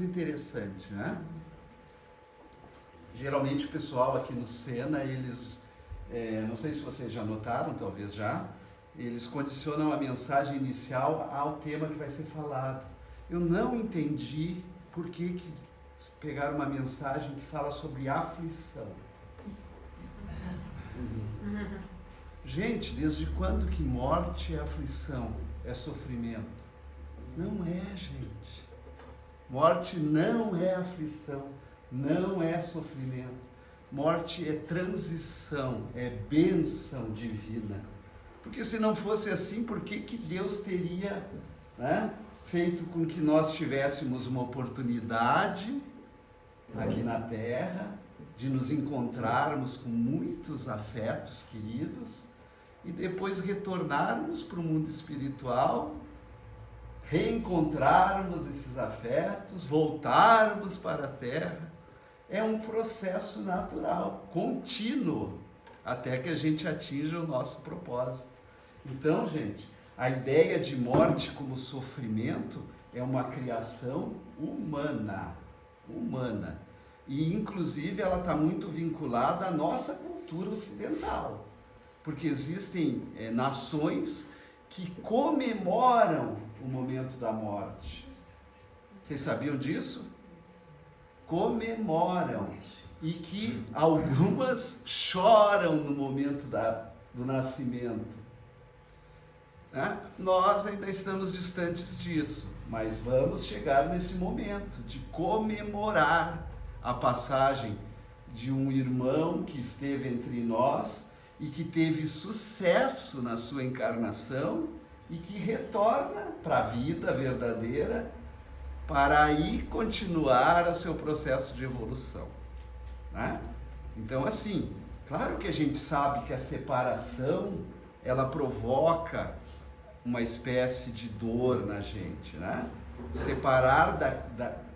Interessante, né? Geralmente o pessoal aqui no Sena, eles, não sei se vocês já notaram, talvez já, eles condicionam a mensagem inicial ao tema que vai ser falado. Eu não entendi por que pegaram uma mensagem que fala sobre aflição. Gente, desde quando que morte é aflição, é sofrimento? Não é, gente. Morte não é aflição, não é sofrimento. Morte é transição, é bênção divina. Porque se não fosse assim, por que Deus teria, feito com que nós tivéssemos uma oportunidade aqui na Terra de nos encontrarmos com muitos afetos queridos e depois retornarmos para o mundo espiritual, reencontrarmos esses afetos, voltarmos para a Terra? É um processo natural, contínuo, até que a gente atinja o nosso propósito. Então, gente, a ideia de morte como sofrimento é uma criação humana. E, inclusive, ela está muito vinculada à nossa cultura ocidental, porque existem nações que comemoram o momento da morte. Vocês sabiam disso? Comemoram. E que algumas choram no momento do nascimento. Nós ainda estamos distantes disso, mas vamos chegar nesse momento de comemorar a passagem de um irmão que esteve entre nós e que teve sucesso na sua encarnação e que retorna para a vida verdadeira para aí continuar o seu processo de evolução. Então, assim, claro que a gente sabe que a separação, ela provoca uma espécie de dor na gente, Separar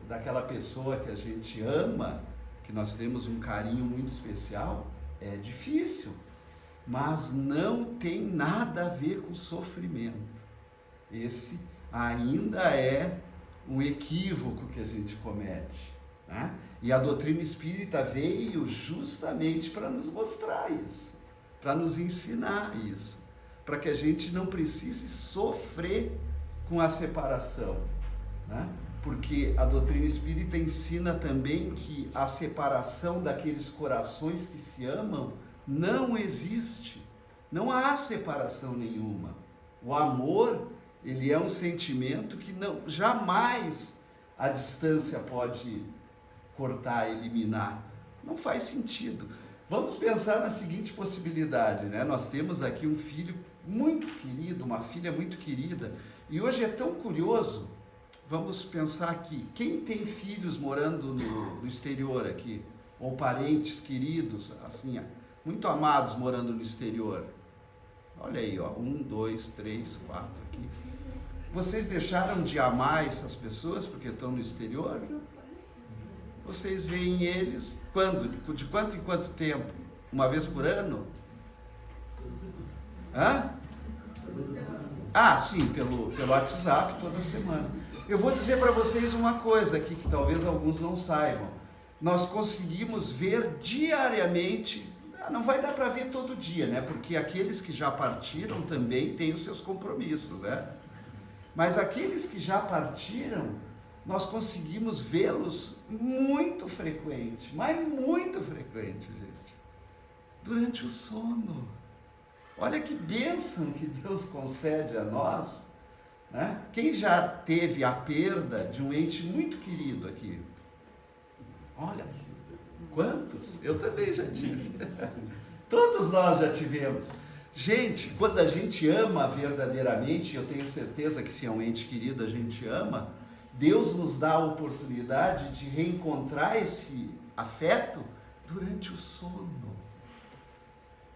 daquela pessoa que a gente ama, que nós temos um carinho muito especial, é difícil, mas não tem nada a ver com sofrimento. Esse ainda é um equívoco que a gente comete, E a doutrina espírita veio justamente para nos mostrar isso, para nos ensinar isso, para que a gente não precise sofrer com a separação, Porque a doutrina espírita ensina também que a separação daqueles corações que se amam não existe, não há separação nenhuma. O amor, ele é um sentimento que jamais a distância pode cortar, eliminar. Não faz sentido. Vamos pensar na seguinte possibilidade, Nós temos aqui um filho muito querido, uma filha muito querida, e hoje é tão curioso. Vamos pensar aqui, quem tem filhos morando no exterior aqui, ou parentes queridos, assim, muito amados morando no exterior? Olha aí, 1, 2, 3, 4 aqui. Vocês deixaram de amar essas pessoas porque estão no exterior? Vocês veem eles quando? De quanto em quanto tempo? Uma vez por ano? Sim, pelo WhatsApp toda semana. Eu vou dizer para vocês uma coisa aqui que talvez alguns não saibam. Nós conseguimos ver diariamente, não vai dar para ver todo dia, Porque aqueles que já partiram também têm os seus compromissos, Mas aqueles que já partiram, nós conseguimos vê-los muito frequente, mas muito frequente, gente, durante o sono. Olha que bênção que Deus concede a nós, Quem já teve a perda de um ente muito querido aqui? Olha, quantos? Eu também já tive. Todos nós já tivemos. Gente, quando a gente ama verdadeiramente, eu tenho certeza que se é um ente querido a gente ama, Deus nos dá a oportunidade de reencontrar esse afeto durante o sono.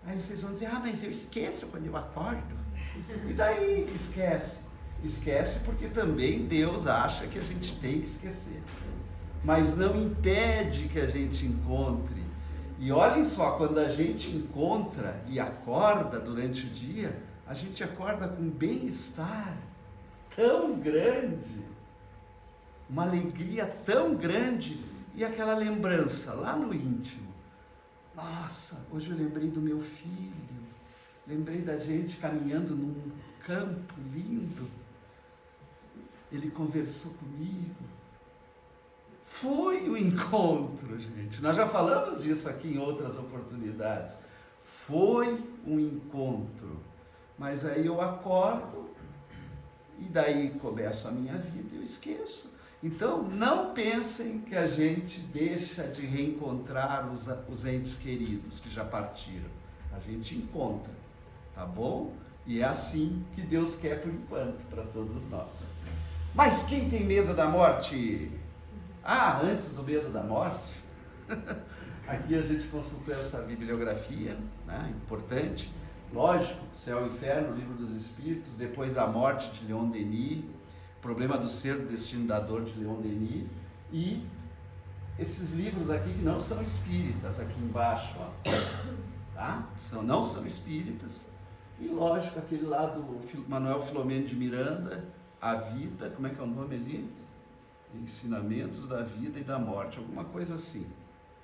Aí vocês vão dizer, mas eu esqueço quando eu acordo. E daí que esquece? Esquece porque também Deus acha que a gente tem que esquecer. Mas não impede que a gente encontre. E olhem só, quando a gente encontra e acorda durante o dia, a gente acorda com bem-estar tão grande. uma alegria tão grande, e aquela lembrança lá no íntimo. Nossa, hoje eu lembrei do meu filho, lembrei da gente caminhando num campo lindo, ele conversou comigo. Foi o encontro, gente. Nós já falamos disso aqui em outras oportunidades. Foi um encontro. Mas aí eu acordo e daí começo a minha vida e eu esqueço. Então, não pensem que a gente deixa de reencontrar os entes queridos que já partiram. A gente encontra, tá bom? E é assim que Deus quer por enquanto, para todos nós. Mas quem tem medo da morte? Ah, antes do medo da morte, aqui a gente consultou essa bibliografia, né, importante. Lógico, Céu e Inferno, Livro dos Espíritos, Depois da Morte, de Leon Denis, Problema do Ser, do Destino da Dor, de Leon Denis, e esses livros aqui que não são espíritas, aqui embaixo, ó, tá? Não são espíritas, e lógico, aquele lá do Manuel Filomeno de Miranda, A Vida, como é que é o nome ali? Ensinamentos da Vida e da Morte, alguma coisa assim,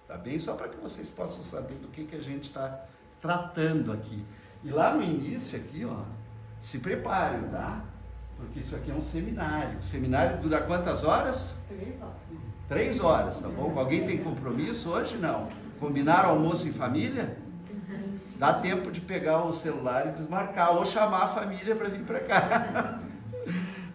tá bem? Só para que vocês possam saber do que a gente está tratando aqui. E lá no início aqui, ó, se preparem, tá? Porque isso aqui é um seminário. O seminário dura quantas horas? 3 horas. 3 horas, tá bom? Alguém tem compromisso hoje? Não. Combinaram almoço em família? Dá tempo de pegar o celular e desmarcar, ou chamar a família para vir para cá.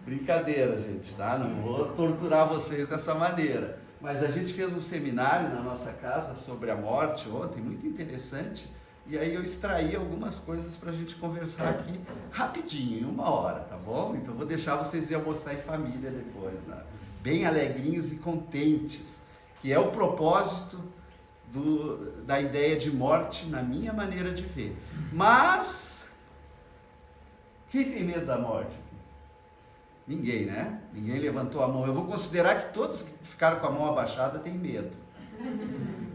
Brincadeira, gente, tá? Não vou torturar vocês dessa maneira. Mas a gente fez um seminário na nossa casa sobre a morte ontem, muito interessante. E aí eu extraí algumas coisas para a gente conversar aqui rapidinho, em 1 hora, tá bom? Então vou deixar vocês ir almoçar em família depois, né? Bem alegrinhos e contentes, que é o propósito da ideia de morte na minha maneira de ver. Mas, quem tem medo da morte? Ninguém, né? Ninguém levantou a mão. Eu vou considerar que todos que ficaram com a mão abaixada têm medo.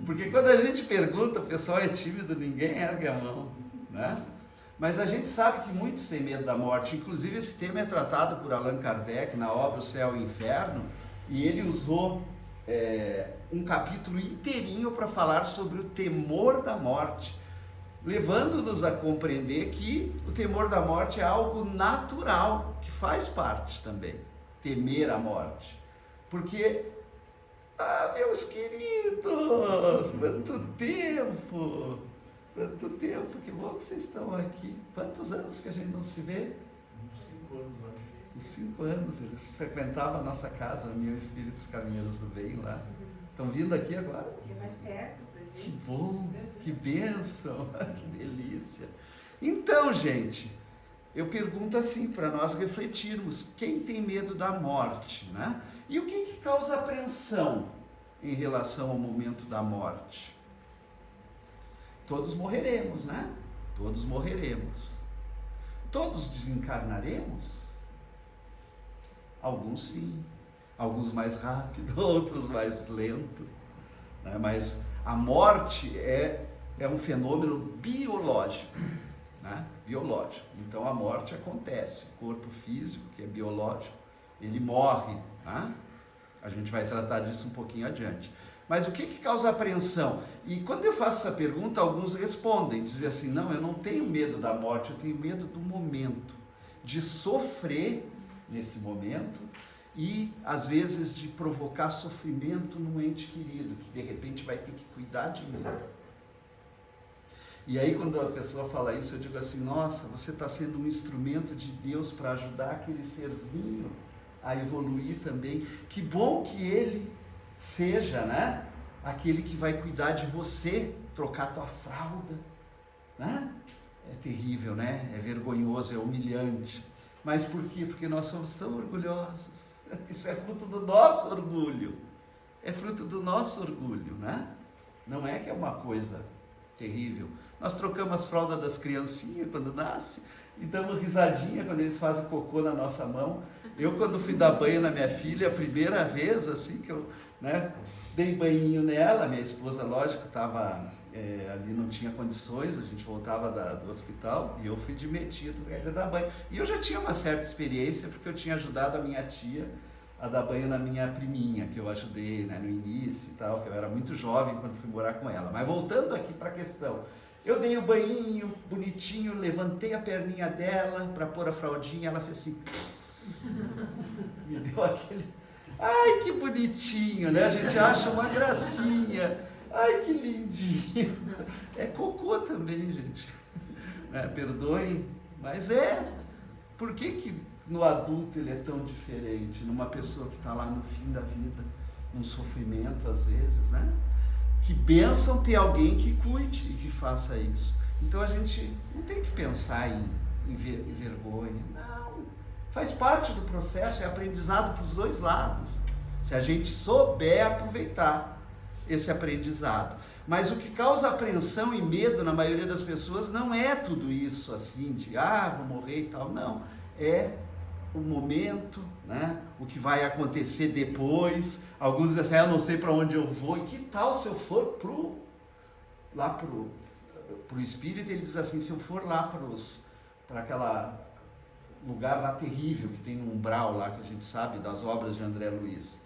Porque quando a gente pergunta, o pessoal é tímido, ninguém ergue a mão, né? Mas a gente sabe que muitos têm medo da morte. Inclusive esse tema é tratado por Allan Kardec na obra O Céu e o Inferno, e ele usou um capítulo inteirinho para falar sobre o temor da morte, levando-nos a compreender que o temor da morte é algo natural, que faz parte também, temer a morte. Porque, meus queridos, quanto tempo, que bom que vocês estão aqui. Quantos anos que a gente não se vê? Uns 5 anos, acho. Uns 5 anos, eles frequentavam a nossa casa, União Espíritos Caminheiros do Bem lá. Estão vindo aqui agora? Aqui mais perto da gente. Que bom, que bênção, que delícia. Então, gente, eu pergunto assim para nós refletirmos: quem tem medo da morte, né? E o que causa apreensão em relação ao momento da morte? Todos morreremos, né? Todos morreremos. Todos desencarnaremos? Alguns sim, alguns mais rápido, outros mais lento, né? Mas a morte é um fenômeno biológico, né? Biológico. Então a morte acontece, o corpo físico, que é biológico, ele morre, né? A gente vai tratar disso um pouquinho adiante. Mas o que causa apreensão? E quando eu faço essa pergunta, alguns respondem, dizem assim: não, eu não tenho medo da morte, eu tenho medo do momento, de sofrer nesse momento e às vezes de provocar sofrimento num ente querido, que de repente vai ter que cuidar de mim. E aí quando a pessoa fala isso, eu digo assim: nossa, você está sendo um instrumento de Deus para ajudar aquele serzinho a evoluir também. Que bom que ele seja, né, aquele que vai cuidar de você, trocar tua fralda, né? É terrível, né? É vergonhoso, é humilhante. Mas por quê? Porque nós somos tão orgulhosos. Isso é fruto do nosso orgulho. É fruto do nosso orgulho, né? Não é que é uma coisa terrível. Nós trocamos as fraldas das criancinhas quando nasce e damos risadinha quando eles fazem cocô na nossa mão. Eu, quando fui dar banho na minha filha, a primeira vez assim que eu, né, dei banhinho nela, minha esposa, lógico, estava ali, não tinha condições, a gente voltava do hospital e eu fui de metido para ela dar banho. E eu já tinha uma certa experiência, porque eu tinha ajudado a minha tia a dar banho na minha priminha, que eu ajudei, né, no início e tal, que eu era muito jovem quando fui morar com ela. Mas voltando aqui para a questão, eu dei o banhinho bonitinho, levantei a perninha dela para pôr a fraldinha, ela fez assim, me deu aquele, ai que bonitinho, né? A gente acha uma gracinha, ai que lindinho, é cocô também, gente, né? Perdoem, mas por que no adulto ele é tão diferente, numa pessoa que está lá no fim da vida, num sofrimento às vezes, né? Que bênção ter alguém que cuide e que faça isso. Então a gente não tem que pensar em vergonha, não. Faz parte do processo, é aprendizado para os dois lados. Se a gente souber aproveitar esse aprendizado. Mas o que causa apreensão e medo na maioria das pessoas não é tudo isso assim, de vou morrer e tal, não. É o momento, né? O que vai acontecer depois. Alguns dizem assim, eu não sei para onde eu vou. E que tal se eu for lá pro espírito? Ele diz assim, se eu for lá para aquela lugar lá terrível que tem um umbral lá que a gente sabe das obras de André Luiz.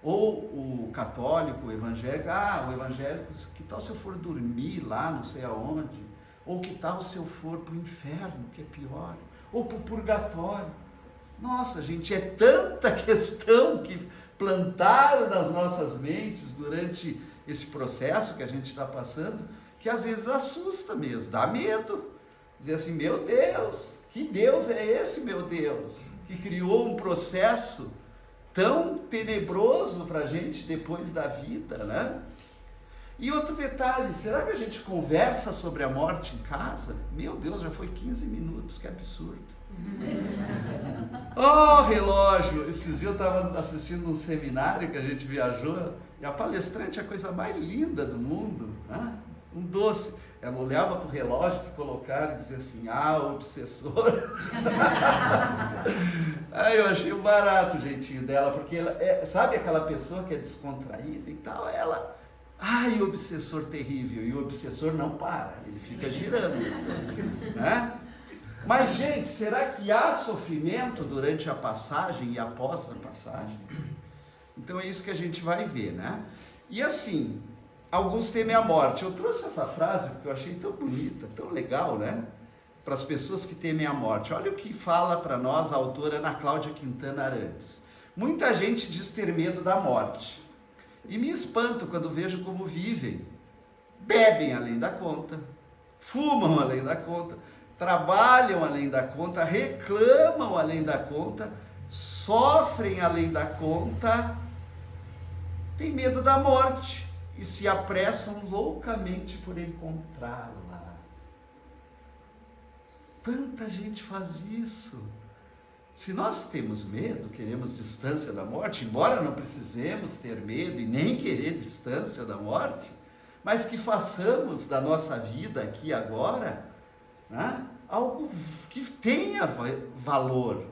Ou o católico, o evangélico, o evangélico, que tal se eu for dormir lá não sei aonde? Ou que tal se eu for para o inferno, que é pior? Ou para o purgatório? Nossa, gente, é tanta questão que plantaram nas nossas mentes durante esse processo que a gente está passando, que às vezes assusta mesmo, dá medo. Dizer assim, meu Deus, que Deus é esse, meu Deus, que criou um processo tão tenebroso para a gente depois da vida, né? E outro detalhe, será que a gente conversa sobre a morte em casa? Meu Deus, já foi 15 minutos, que absurdo. Relógio! Esses dias eu estava assistindo um seminário que a gente viajou e a palestrante é a coisa mais linda do mundo, né? Um doce. Ela olhava para o relógio que colocaram e dizia assim, obsessor. Aí eu achei um barato o jeitinho dela, porque ela sabe aquela pessoa que é descontraída e tal, ela, obsessor terrível, e o obsessor não para, ele fica girando, né? Mas, gente, será que há sofrimento durante a passagem e após a passagem? Então é isso que a gente vai ver, né? E assim, alguns temem a morte. Eu trouxe essa frase porque eu achei tão bonita, tão legal, né? Para as pessoas que temem a morte. Olha o que fala para nós a autora Ana Cláudia Quintana Arantes. Muita gente diz ter medo da morte. E me espanto quando vejo como vivem. Bebem além da conta, fumam além da conta, trabalham além da conta, reclamam além da conta, sofrem além da conta, têm medo da morte e se apressam loucamente por encontrá-la. Quanta gente faz isso? Se nós temos medo, queremos distância da morte, embora não precisemos ter medo e nem querer distância da morte, mas que façamos da nossa vida aqui e agora, né, algo que tenha valor,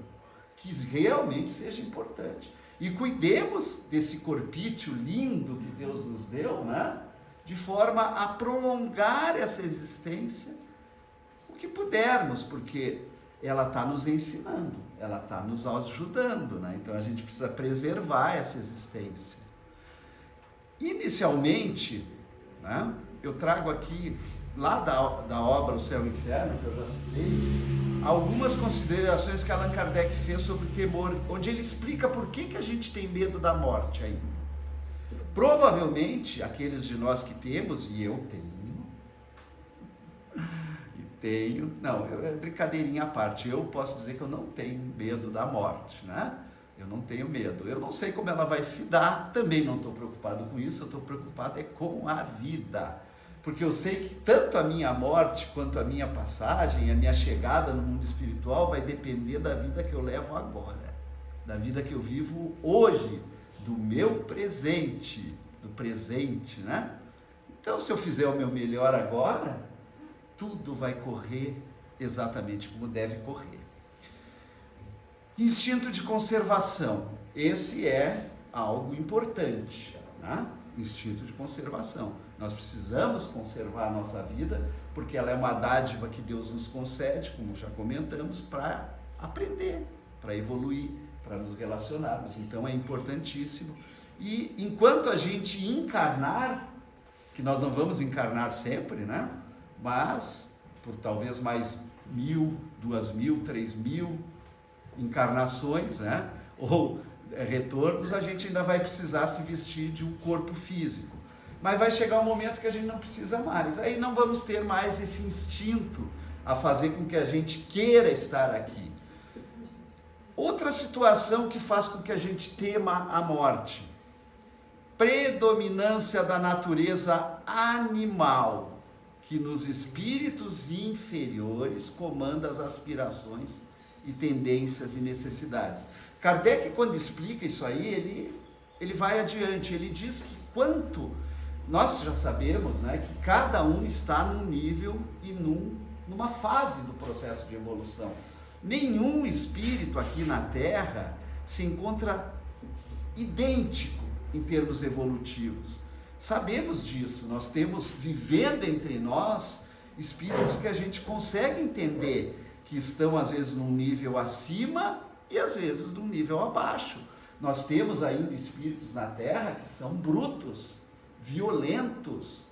que realmente seja importante. E cuidemos desse corpício lindo que Deus nos deu, né, de forma a prolongar essa existência o que pudermos, porque ela está nos ensinando, ela está nos ajudando, né? Então a gente precisa preservar essa existência. Inicialmente, né, eu trago aqui, lá da obra O Céu e o Inferno, que eu já citei, algumas considerações que Allan Kardec fez sobre o temor, onde ele explica por que a gente tem medo da morte ainda. Provavelmente, aqueles de nós que temos, e eu tenho, não, é brincadeirinha à parte, eu posso dizer que eu não tenho medo da morte, né? Eu não tenho medo, eu não sei como ela vai se dar, também não estou preocupado com isso, eu estou preocupado com a vida, porque eu sei que tanto a minha morte, quanto a minha passagem, a minha chegada no mundo espiritual vai depender da vida que eu levo agora, da vida que eu vivo hoje, do meu presente, né? Então, se eu fizer o meu melhor agora, tudo vai correr exatamente como deve correr. Instinto de conservação, esse é algo importante, né? Instinto de conservação. Nós precisamos conservar a nossa vida, porque ela é uma dádiva que Deus nos concede, como já comentamos, para aprender, para evoluir, para nos relacionarmos. Então é importantíssimo. E enquanto a gente encarnar, que nós não vamos encarnar sempre, né? Mas por talvez mais 1.000, 2.000, 3.000 encarnações, né? Ou retornos, a gente ainda vai precisar se vestir de um corpo físico. Mas vai chegar um momento que a gente não precisa mais. Aí não vamos ter mais esse instinto a fazer com que a gente queira estar aqui. Outra situação que faz com que a gente tema a morte: predominância da natureza animal, que nos espíritos inferiores comanda as aspirações e tendências e necessidades. Kardec, quando explica isso aí, ele vai adiante, ele diz que quanto nós já sabemos, né, que cada um está num nível e numa fase do processo de evolução. Nenhum espírito aqui na Terra se encontra idêntico em termos evolutivos. Sabemos disso, nós temos vivendo entre nós espíritos que a gente consegue entender que estão às vezes num nível acima e às vezes num nível abaixo. Nós temos ainda espíritos na Terra que são brutos, violentos,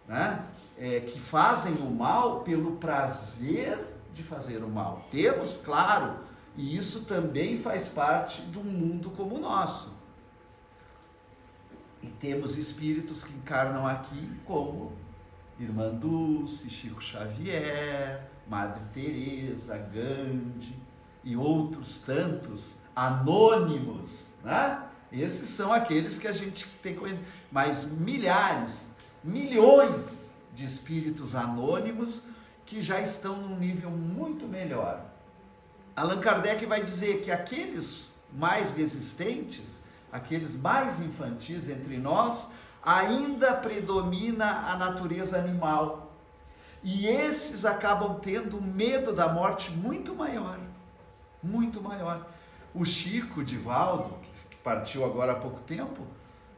né? Que fazem o mal pelo prazer de fazer o mal. Temos, claro, e isso também faz parte de um mundo como o nosso. E temos espíritos que encarnam aqui como Irmã Dulce, Chico Xavier, Madre Teresa, Gandhi e outros tantos anônimos, né? Esses são aqueles que a gente tem conhecido, mas milhares, milhões de espíritos anônimos que já estão num nível muito melhor. Allan Kardec vai dizer que aqueles mais resistentes, aqueles mais infantis entre nós, ainda predomina a natureza animal. E esses acabam tendo medo da morte muito maior, muito maior. O Chico Divaldo, que partiu agora há pouco tempo,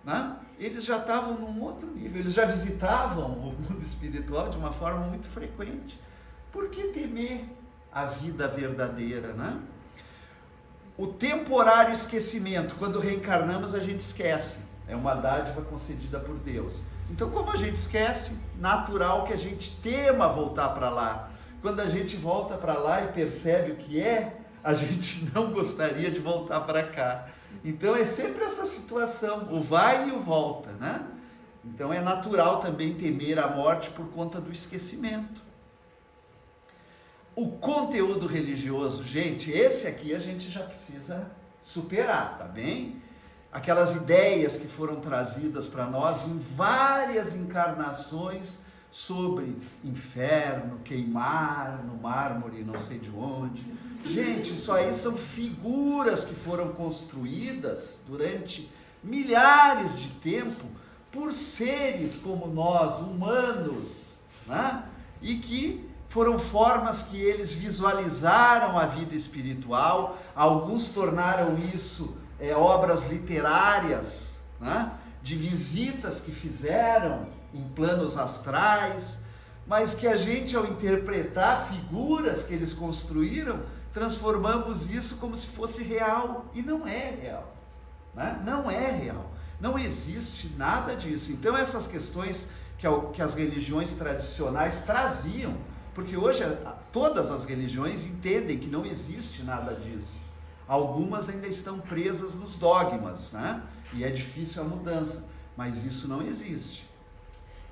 né? Eles já estavam num outro nível, eles já visitavam o mundo espiritual de uma forma muito frequente. Por que temer a vida verdadeira, né? O temporário esquecimento, quando reencarnamos a gente esquece, é uma dádiva concedida por Deus. Então, como a gente esquece, natural que a gente tema voltar para lá. Quando a gente volta para lá e percebe o que é, a gente não gostaria de voltar para cá. Então é sempre essa situação, o vai e o volta, né? Então é natural também temer a morte por conta do esquecimento. O conteúdo religioso, gente, esse aqui a gente já precisa superar, tá bem? Aquelas ideias que foram trazidas para nós em várias encarnações sobre inferno, queimar no mármore não sei de onde. Gente, isso aí são figuras que foram construídas durante milhares de tempo por seres como nós, humanos, né? E que foram formas que eles visualizaram a vida espiritual. Alguns tornaram isso obras literárias, né? De visitas que fizeram em planos astrais, mas que a gente, ao interpretar figuras que eles construíram, transformamos isso como se fosse real, e não é real, né? Não é real, não existe nada disso. Então essas questões que as religiões tradicionais traziam, porque hoje todas as religiões entendem que não existe nada disso. Algumas ainda estão presas nos dogmas, né? E é difícil a mudança, mas isso não existe.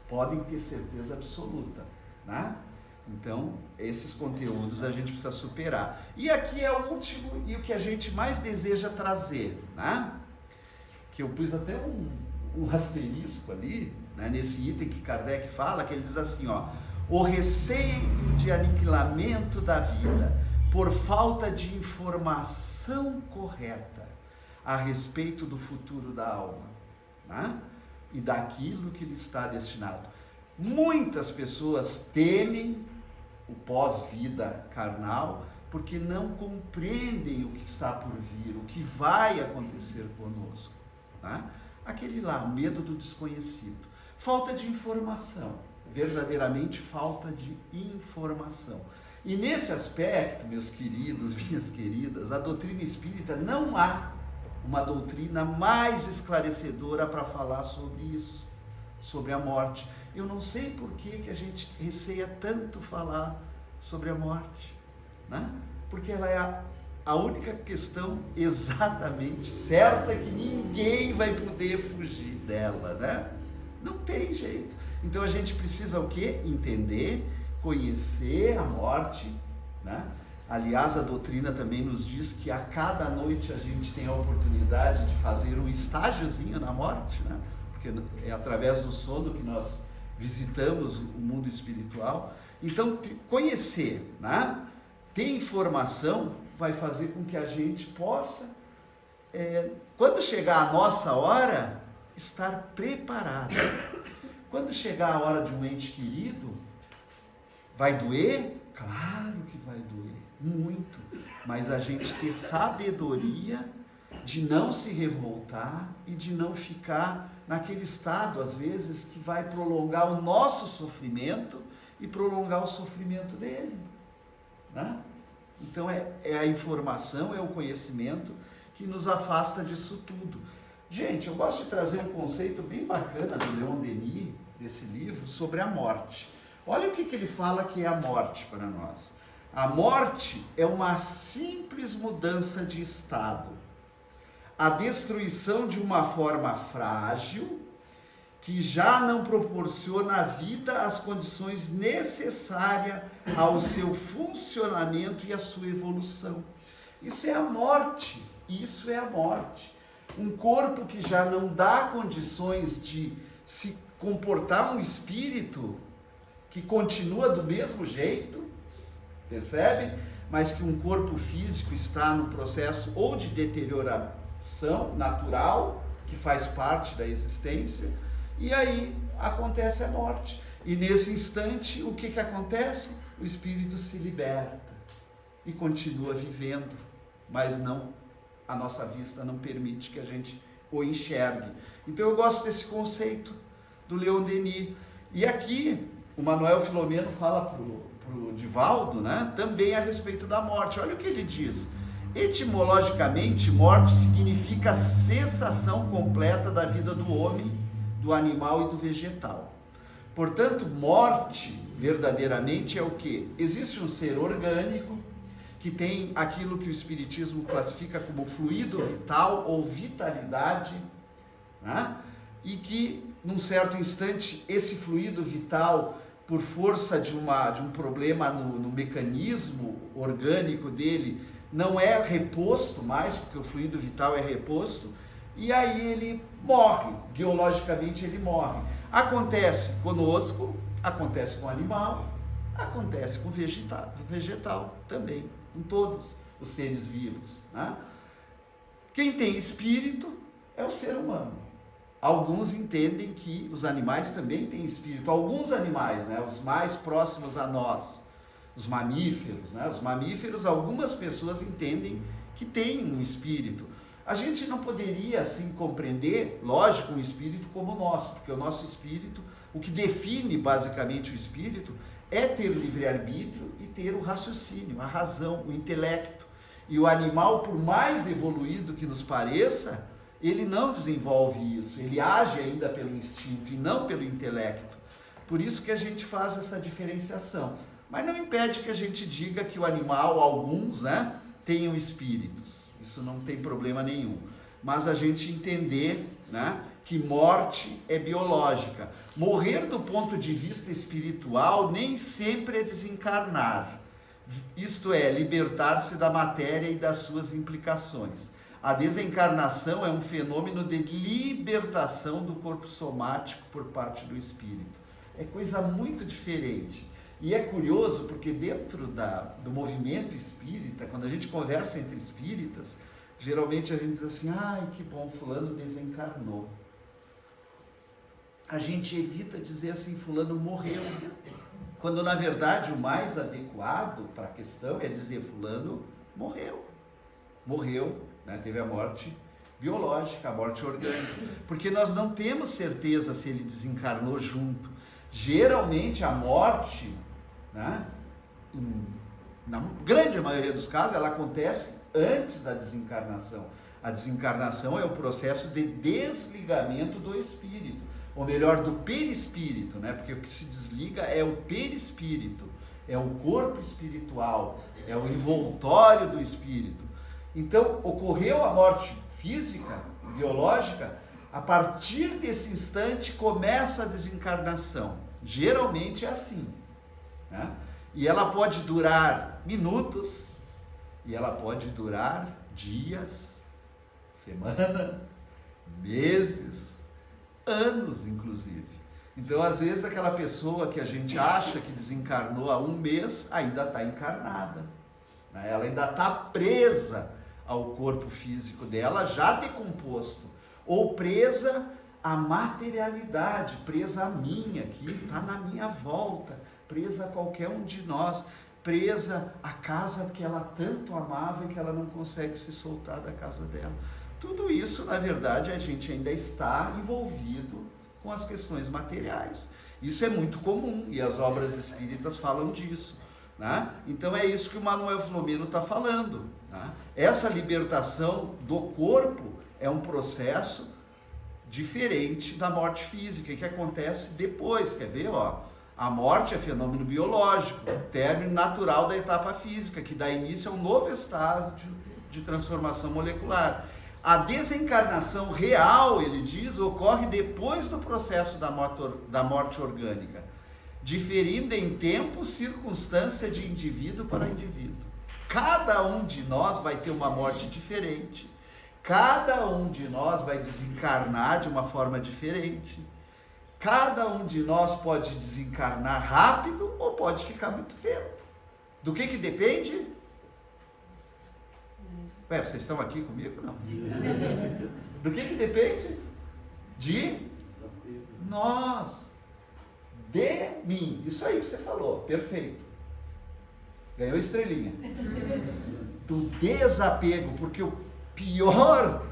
Podem ter certeza absoluta, né? Então, esses conteúdos a gente precisa superar. E aqui é o último e o que a gente mais deseja trazer, né? Que eu pus até um asterisco ali, né? Nesse item que Kardec fala, que ele diz assim, ó: o receio de aniquilamento da vida por falta de informação correta a respeito do futuro da alma, né? E daquilo que lhe está destinado. Muitas pessoas temem o pós-vida carnal porque não compreendem o que está por vir, o que vai acontecer conosco, né? Aquele lá, medo do desconhecido, falta de informação, verdadeiramente falta de informação. E nesse aspecto, meus queridos, minhas queridas, a doutrina espírita, não há uma doutrina mais esclarecedora para falar sobre isso, sobre a morte. Eu não sei por que a gente receia tanto falar sobre a morte, né? Porque ela é a única questão exatamente certa que ninguém vai poder fugir dela, né? Não tem jeito. Então a gente precisa o quê? Entender, conhecer a morte, né? Aliás, a doutrina também nos diz que a cada noite a gente tem a oportunidade de fazer um estágiozinho na morte, né? Porque é através do sono que nós visitamos o mundo espiritual. Então, conhecer, né? Ter informação vai fazer com que a gente possa, quando chegar a nossa hora, estar preparado. Quando chegar a hora de um ente querido, vai doer? Claro que vai doer, muito. Mas a gente ter sabedoria de não se revoltar e de não ficar naquele estado, às vezes, que vai prolongar o nosso sofrimento e prolongar o sofrimento dele, né? Então é a informação, é o conhecimento que nos afasta disso tudo. Gente, eu gosto de trazer um conceito bem bacana do Leon Denis, desse livro, sobre a morte. Olha o que ele fala que é a morte para nós. A morte é uma simples mudança de estado. A destruição de uma forma frágil que já não proporciona à vida as condições necessárias ao seu funcionamento e à sua evolução. Isso é a morte, isso é a morte. Um corpo que já não dá condições de se comportar um espírito que continua do mesmo jeito, percebe? Mas que um corpo físico está no processo ou de deterioração natural, que faz parte da existência, e aí acontece a morte. E nesse instante, o que acontece? O espírito se liberta e continua vivendo, mas não, a nossa vista não permite que a gente o enxergue. Então eu gosto desse conceito do Leon Denis. E aqui o Manuel Filomeno fala para o Divaldo, né, também a respeito da morte. Olha o que ele diz. Etimologicamente, morte significa a cessação completa da vida do homem, do animal e do vegetal. Portanto, morte verdadeiramente é o quê? Existe um ser orgânico que tem aquilo que o Espiritismo classifica como fluido vital ou vitalidade, né? E que, num certo instante, esse fluido vital, por força de um problema no mecanismo orgânico dele, não é reposto mais, porque o fluido vital é reposto, e aí ele morre, biologicamente ele morre. Acontece conosco, acontece com o animal, acontece com o vegetal também, com todos os seres vivos, né? Quem tem espírito é o ser humano. Alguns entendem que os animais também têm espírito. Alguns animais, né, os mais próximos a nós, os mamíferos, né? Os mamíferos, algumas pessoas entendem que têm um espírito. A gente não poderia, assim, compreender, lógico, um espírito como o nosso, porque o nosso espírito, o que define basicamente o espírito, é ter o livre-arbítrio e ter o raciocínio, a razão, o intelecto. E o animal, por mais evoluído que nos pareça, ele não desenvolve isso, ele age ainda pelo instinto e não pelo intelecto. Por isso que a gente faz essa diferenciação. Mas não impede que a gente diga que o animal, alguns, né, tenham espíritos. Isso não tem problema nenhum. Mas a gente entender, né, que morte é biológica. Morrer do ponto de vista espiritual nem sempre é desencarnar. Isto é, libertar-se da matéria e das suas implicações. A desencarnação é um fenômeno de libertação do corpo somático por parte do espírito. É coisa muito diferente. E é curioso porque dentro do movimento espírita, quando a gente conversa entre espíritas, geralmente a gente diz assim, ai, que bom, fulano desencarnou. A gente evita dizer assim, fulano morreu. Quando na verdade o mais adequado para a questão é dizer fulano morreu. Morreu, né? Teve a morte biológica, a morte orgânica. Porque nós não temos certeza se ele desencarnou junto. Geralmente a morte, né, na grande maioria dos casos, ela acontece antes da desencarnação. A desencarnação é o processo de desligamento do espírito, ou melhor, do perispírito, né? Porque o que se desliga é o perispírito, é o corpo espiritual, é o envoltório do espírito. Então, ocorreu a morte física, biológica, a partir desse instante começa a desencarnação. Geralmente é assim, né? E ela pode durar minutos, e ela pode durar dias, semanas, meses, anos, inclusive. Então, às vezes, aquela pessoa que a gente acha que desencarnou há um mês, ainda está encarnada, né? Ela ainda está presa ao corpo físico dela, já decomposto, ou presa à materialidade, presa a mim aqui, está na minha volta, presa a qualquer um de nós, presa à casa que ela tanto amava e que ela não consegue se soltar da casa dela. Tudo isso, na verdade, a gente ainda está envolvido com as questões materiais. Isso é muito comum e as obras espíritas falam disso, né? Então é isso que o Manuel Filomeno está falando, né? Essa libertação do corpo é um processo diferente da morte física, que acontece depois. Quer ver? A morte é fenômeno biológico, término natural da etapa física, que dá início a um novo estágio de transformação molecular. A desencarnação real, ele diz, ocorre depois do processo da morte orgânica, diferindo em tempo, circunstância de indivíduo para indivíduo. Cada um de nós vai ter uma morte diferente, cada um de nós vai desencarnar de uma forma diferente, cada um de nós pode desencarnar rápido ou pode ficar muito tempo. Do que depende? Ué, vocês estão aqui comigo? Não. Do que depende? De nós. De mim. Isso aí que você falou. Perfeito. Ganhou estrelinha. Do desapego, porque o pior,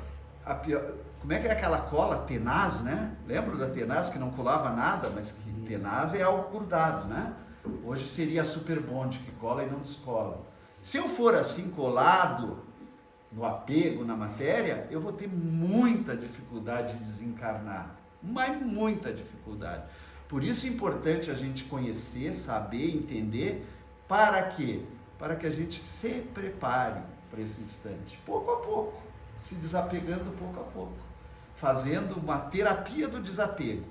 como é que é aquela cola? Tenaz, né? Lembra da tenaz que não colava nada, mas que tenaz é algo grudado, né? Hoje seria a super bond, que cola e não descola. Se eu for assim colado no apego, na matéria, eu vou ter muita dificuldade de desencarnar, mas muita dificuldade. Por isso é importante a gente conhecer, saber, entender, para quê? Para que a gente se prepare para esse instante, pouco a pouco, se desapegando pouco a pouco, fazendo uma terapia do desapego.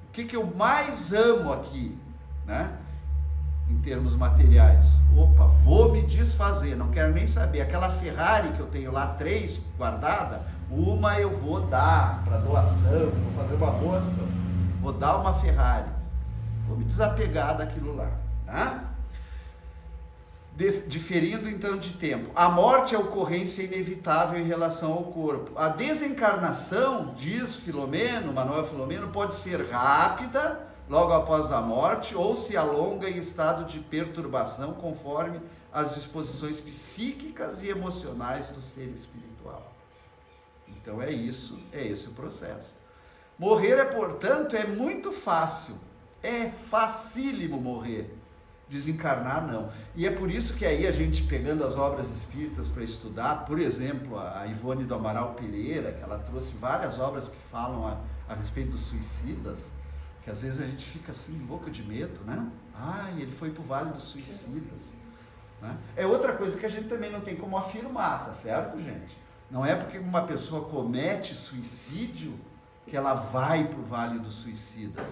O que eu mais amo aqui, né? Em termos materiais, opa, vou me desfazer, não quero nem saber, aquela Ferrari que eu tenho lá, 3 guardada, uma eu vou dar para doação, vou fazer uma boa ação, vou dar uma Ferrari, vou me desapegar daquilo lá, tá? Diferindo então de tempo, a morte é a ocorrência inevitável em relação ao corpo. A desencarnação, diz Filomeno, Manuel Filomeno, pode ser rápida, logo após a morte, ou se alonga em estado de perturbação, conforme as disposições psíquicas e emocionais do ser espiritual. Então é isso, é esse o processo. Morrer, portanto, é muito fácil, é facílimo morrer. Desencarnar, não. E é por isso que aí a gente, pegando as obras espíritas para estudar, por exemplo, a Ivone do Amaral Pereira, que ela trouxe várias obras que falam a respeito dos suicidas, que às vezes a gente fica assim, louco de medo, né? Ai, ele foi para o Vale dos Suicidas, né? É outra coisa que a gente também não tem como afirmar, tá certo, gente? Não é porque uma pessoa comete suicídio que ela vai para o Vale dos Suicidas.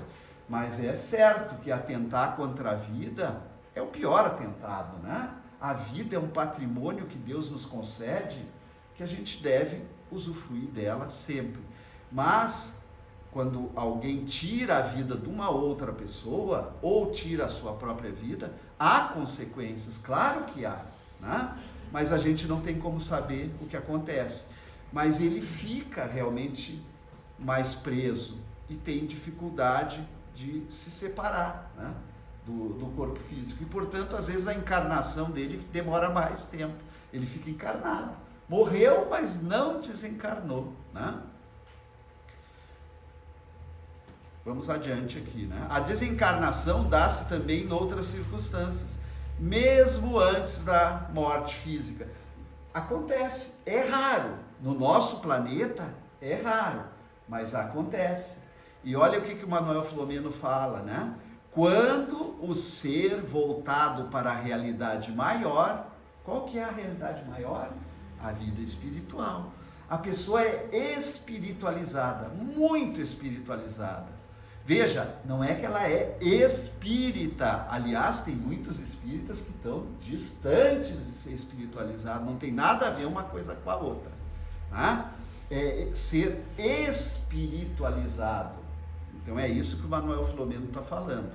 Mas é certo que atentar contra a vida é o pior atentado, né? A vida é um patrimônio que Deus nos concede, que a gente deve usufruir dela sempre. Mas, quando alguém tira a vida de uma outra pessoa, ou tira a sua própria vida, há consequências, claro que há, né? Mas a gente não tem como saber o que acontece. Mas ele fica realmente mais preso e tem dificuldade de se separar, né, do corpo físico. E, portanto, às vezes a encarnação dele demora mais tempo. Ele fica encarnado. Morreu, mas não desencarnou, né? Vamos adiante aqui, né? A desencarnação dá-se também em outras circunstâncias. mesmo antes da morte física. Acontece, é raro. No nosso planeta é raro, mas acontece. E olha o que o Manuel Filomeno fala, né? Quando o ser voltado para a realidade maior, qual que é a realidade maior? A vida espiritual. A pessoa é espiritualizada, muito espiritualizada. Veja, não é que ela é espírita. Aliás, tem muitos espíritas que estão distantes de ser espiritualizados. Não tem nada a ver uma coisa com a outra. Tá? É ser espiritualizado. Então é isso que o Manuel Filomeno está falando.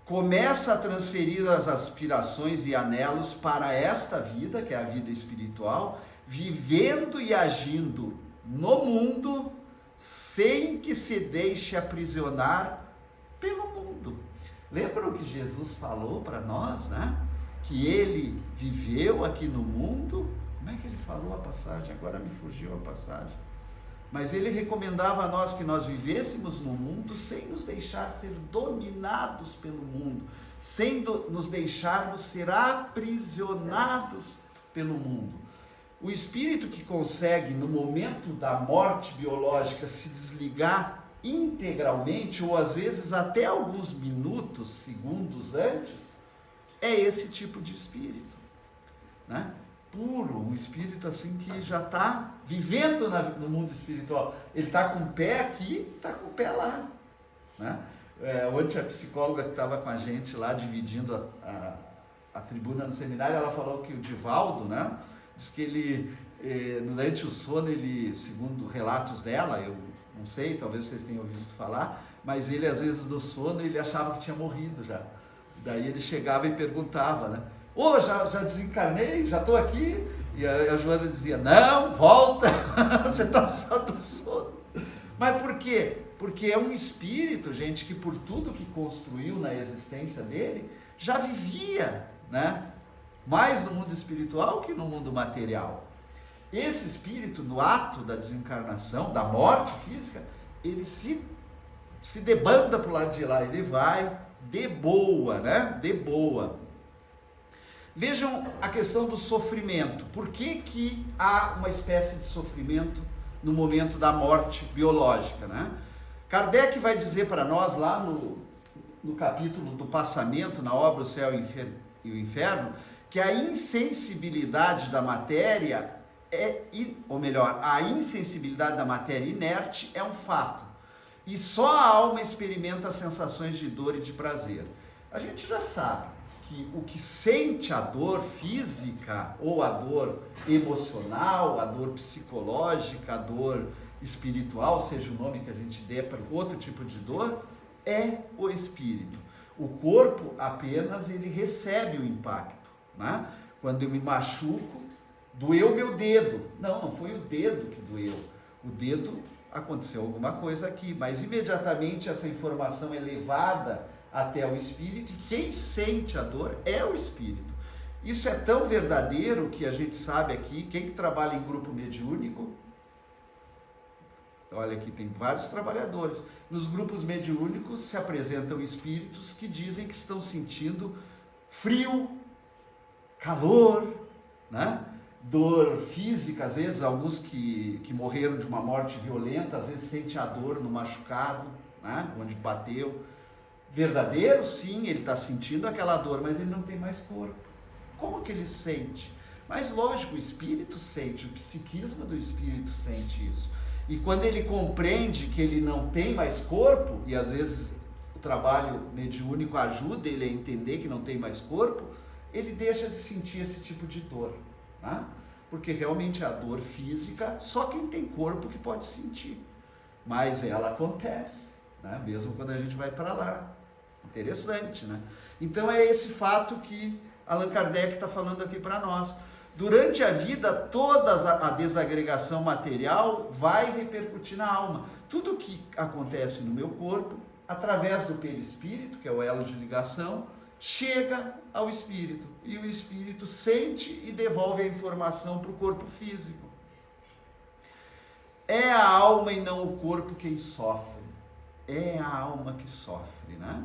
Começa a transferir as aspirações e anelos para esta vida, que é a vida espiritual, vivendo e agindo no mundo, sem que se deixe aprisionar pelo mundo. Lembram que Jesus falou para nós, né? Que ele viveu aqui no mundo. Como é que ele falou a passagem? Agora me fugiu a passagem. Mas ele recomendava a nós que nós vivêssemos no mundo sem nos deixar ser dominados pelo mundo, sem nos deixarmos ser aprisionados pelo mundo. O espírito que consegue, no momento da morte biológica, se desligar integralmente, ou às vezes até alguns minutos, segundos antes, é esse tipo de espírito, né? Puro, um espírito assim que já está vivendo no mundo espiritual. Ele está com o pé aqui, está com o pé lá, né? Ontem a psicóloga que estava com a gente lá, dividindo a tribuna no seminário, ela falou que o Divaldo, né? Diz que ele, durante o sono, ele, segundo relatos dela, eu não sei, talvez vocês tenham visto falar, mas ele, às vezes, no sono, ele achava que tinha morrido já. Daí ele chegava e perguntava, né? Já desencarnei, já estou aqui. E a Joana dizia, não, volta, você está só do sono. Mas por quê? Porque é um espírito, gente, que por tudo que construiu na existência dele, já vivia, né? Mais no mundo espiritual que no mundo material. Esse espírito, no ato da desencarnação, da morte física, ele se debanda para o lado de lá, ele vai de boa, né? De boa. Vejam a questão do sofrimento. Por que há uma espécie de sofrimento no momento da morte biológica, né? Kardec vai dizer para nós lá no capítulo do passamento, na obra O Céu e o Inferno, que a insensibilidade da matéria a insensibilidade da matéria inerte é um fato. E só a alma experimenta sensações de dor e de prazer. A gente já sabe que o que sente a dor física, ou a dor emocional, a dor psicológica, a dor espiritual, seja o nome que a gente dê para outro tipo de dor, é o espírito. O corpo apenas ele recebe o impacto, né? Quando eu me machuco, doeu meu dedo. Não foi o dedo que doeu. O dedo, aconteceu alguma coisa aqui, mas imediatamente essa informação é levada até o espírito, e quem sente a dor é o espírito. Isso é tão verdadeiro que a gente sabe aqui, quem que trabalha em grupo mediúnico, olha aqui, tem vários trabalhadores. Nos grupos mediúnicos se apresentam espíritos que dizem que estão sentindo frio, calor, né? Dor física, às vezes alguns que morreram de uma morte violenta, às vezes sentem a dor no machucado, né? Onde bateu. Verdadeiro, sim, ele está sentindo aquela dor, mas ele não tem mais corpo. Como que ele sente? Mas lógico, o espírito sente, o psiquismo do espírito sente isso. E quando ele compreende que ele não tem mais corpo, e às vezes o trabalho mediúnico ajuda ele a entender que não tem mais corpo, ele deixa de sentir esse tipo de dor, né? Porque realmente a dor física, só quem tem corpo que pode sentir. Mas ela acontece, né? Mesmo quando a gente vai para lá. Interessante, né? Então é esse fato que Allan Kardec está falando aqui para nós. Durante a vida, toda a desagregação material vai repercutir na alma. Tudo que acontece no meu corpo, através do perispírito, que é o elo de ligação, chega ao espírito. E o espírito sente e devolve a informação para o corpo físico. É a alma e não o corpo quem sofre. É a alma que sofre, né?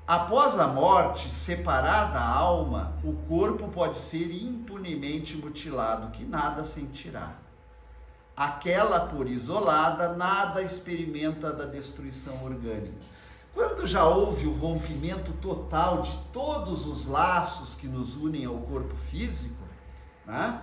Após a morte, separada a alma, o corpo pode ser impunemente mutilado, que nada sentirá. Aquela, por isolada, nada experimenta da destruição orgânica. Quando já houve o rompimento total de todos os laços que nos unem ao corpo físico, né,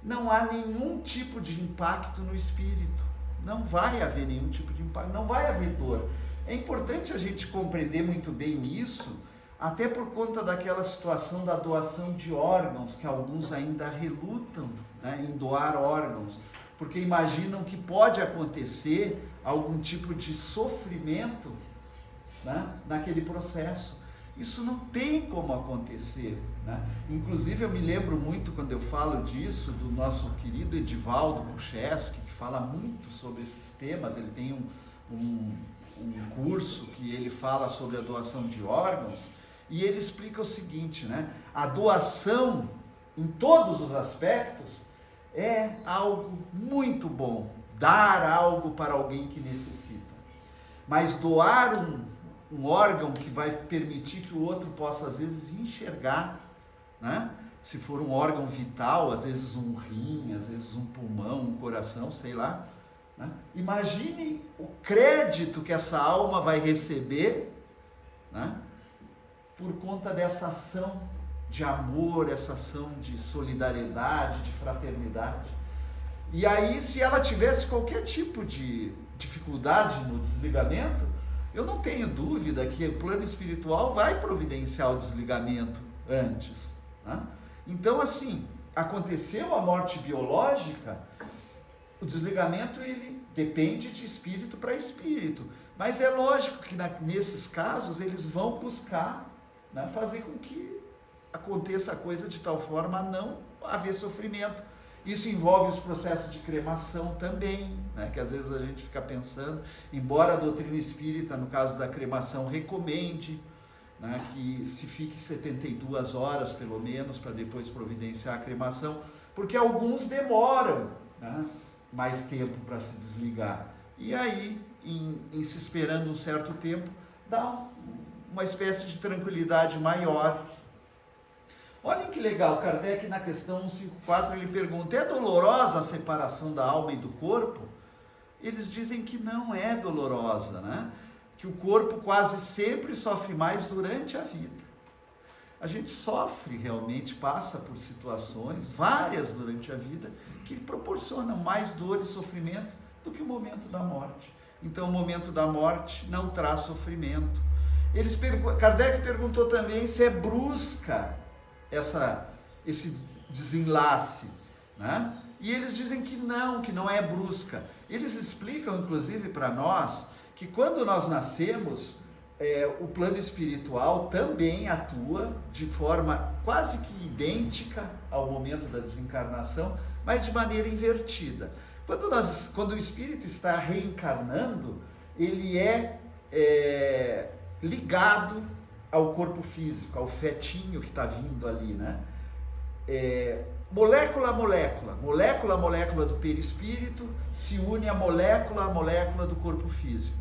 não há nenhum tipo de impacto no espírito. Não vai haver nenhum tipo de impacto, não vai haver dor. É importante a gente compreender muito bem isso, até por conta daquela situação da doação de órgãos, que alguns ainda relutam, né, em doar órgãos, porque imaginam que pode acontecer algum tipo de sofrimento, né, naquele processo. Isso não tem como acontecer, né? Inclusive eu me lembro muito, quando eu falo disso, do nosso querido Edivaldo Kucheski, que fala muito sobre esses temas. Ele tem um curso que ele fala sobre a doação de órgãos, e ele explica o seguinte, né? A doação, em todos os aspectos, é algo muito bom, dar algo para alguém que necessita. Mas doar um órgão que vai permitir que o outro possa, às vezes, enxergar, né? Se for um órgão vital, às vezes um rim, às vezes um pulmão, um coração, sei lá, né? Imagine o crédito que essa alma vai receber, né, por conta dessa ação de amor, essa ação de solidariedade, de fraternidade. E aí, se ela tivesse qualquer tipo de dificuldade no desligamento, eu não tenho dúvida que o plano espiritual vai providenciar o desligamento antes, né? Então, assim, aconteceu a morte biológica, o desligamento ele depende de espírito para espírito, mas é lógico que nesses casos eles vão buscar, né, fazer com que aconteça a coisa de tal forma a não haver sofrimento. Isso envolve os processos de cremação também, né, que às vezes a gente fica pensando, embora a doutrina espírita, no caso da cremação, recomende, né, que se fique 72 horas pelo menos para depois providenciar a cremação, porque alguns demoram, né, mais tempo para se desligar. E aí, em se esperando um certo tempo, dá uma espécie de tranquilidade maior. Olhem que legal, Kardec na questão 154, ele pergunta, é dolorosa a separação da alma e do corpo? Eles dizem que não é dolorosa, né? Que o corpo quase sempre sofre mais durante a vida. A gente sofre realmente, passa por situações, várias durante a vida, que proporcionam mais dor e sofrimento do que o momento da morte. Então o momento da morte não traz sofrimento. Kardec perguntou também se é brusca esse desenlace, né? E eles dizem que não é brusca. Eles explicam, inclusive, para nós, que quando nós nascemos, o plano espiritual também atua de forma quase que idêntica ao momento da desencarnação, mas de maneira invertida. Quando o espírito está reencarnando, ele é ligado ao corpo físico, ao fetinho que está vindo ali, né? Molécula a molécula do perispírito se une à molécula do corpo físico.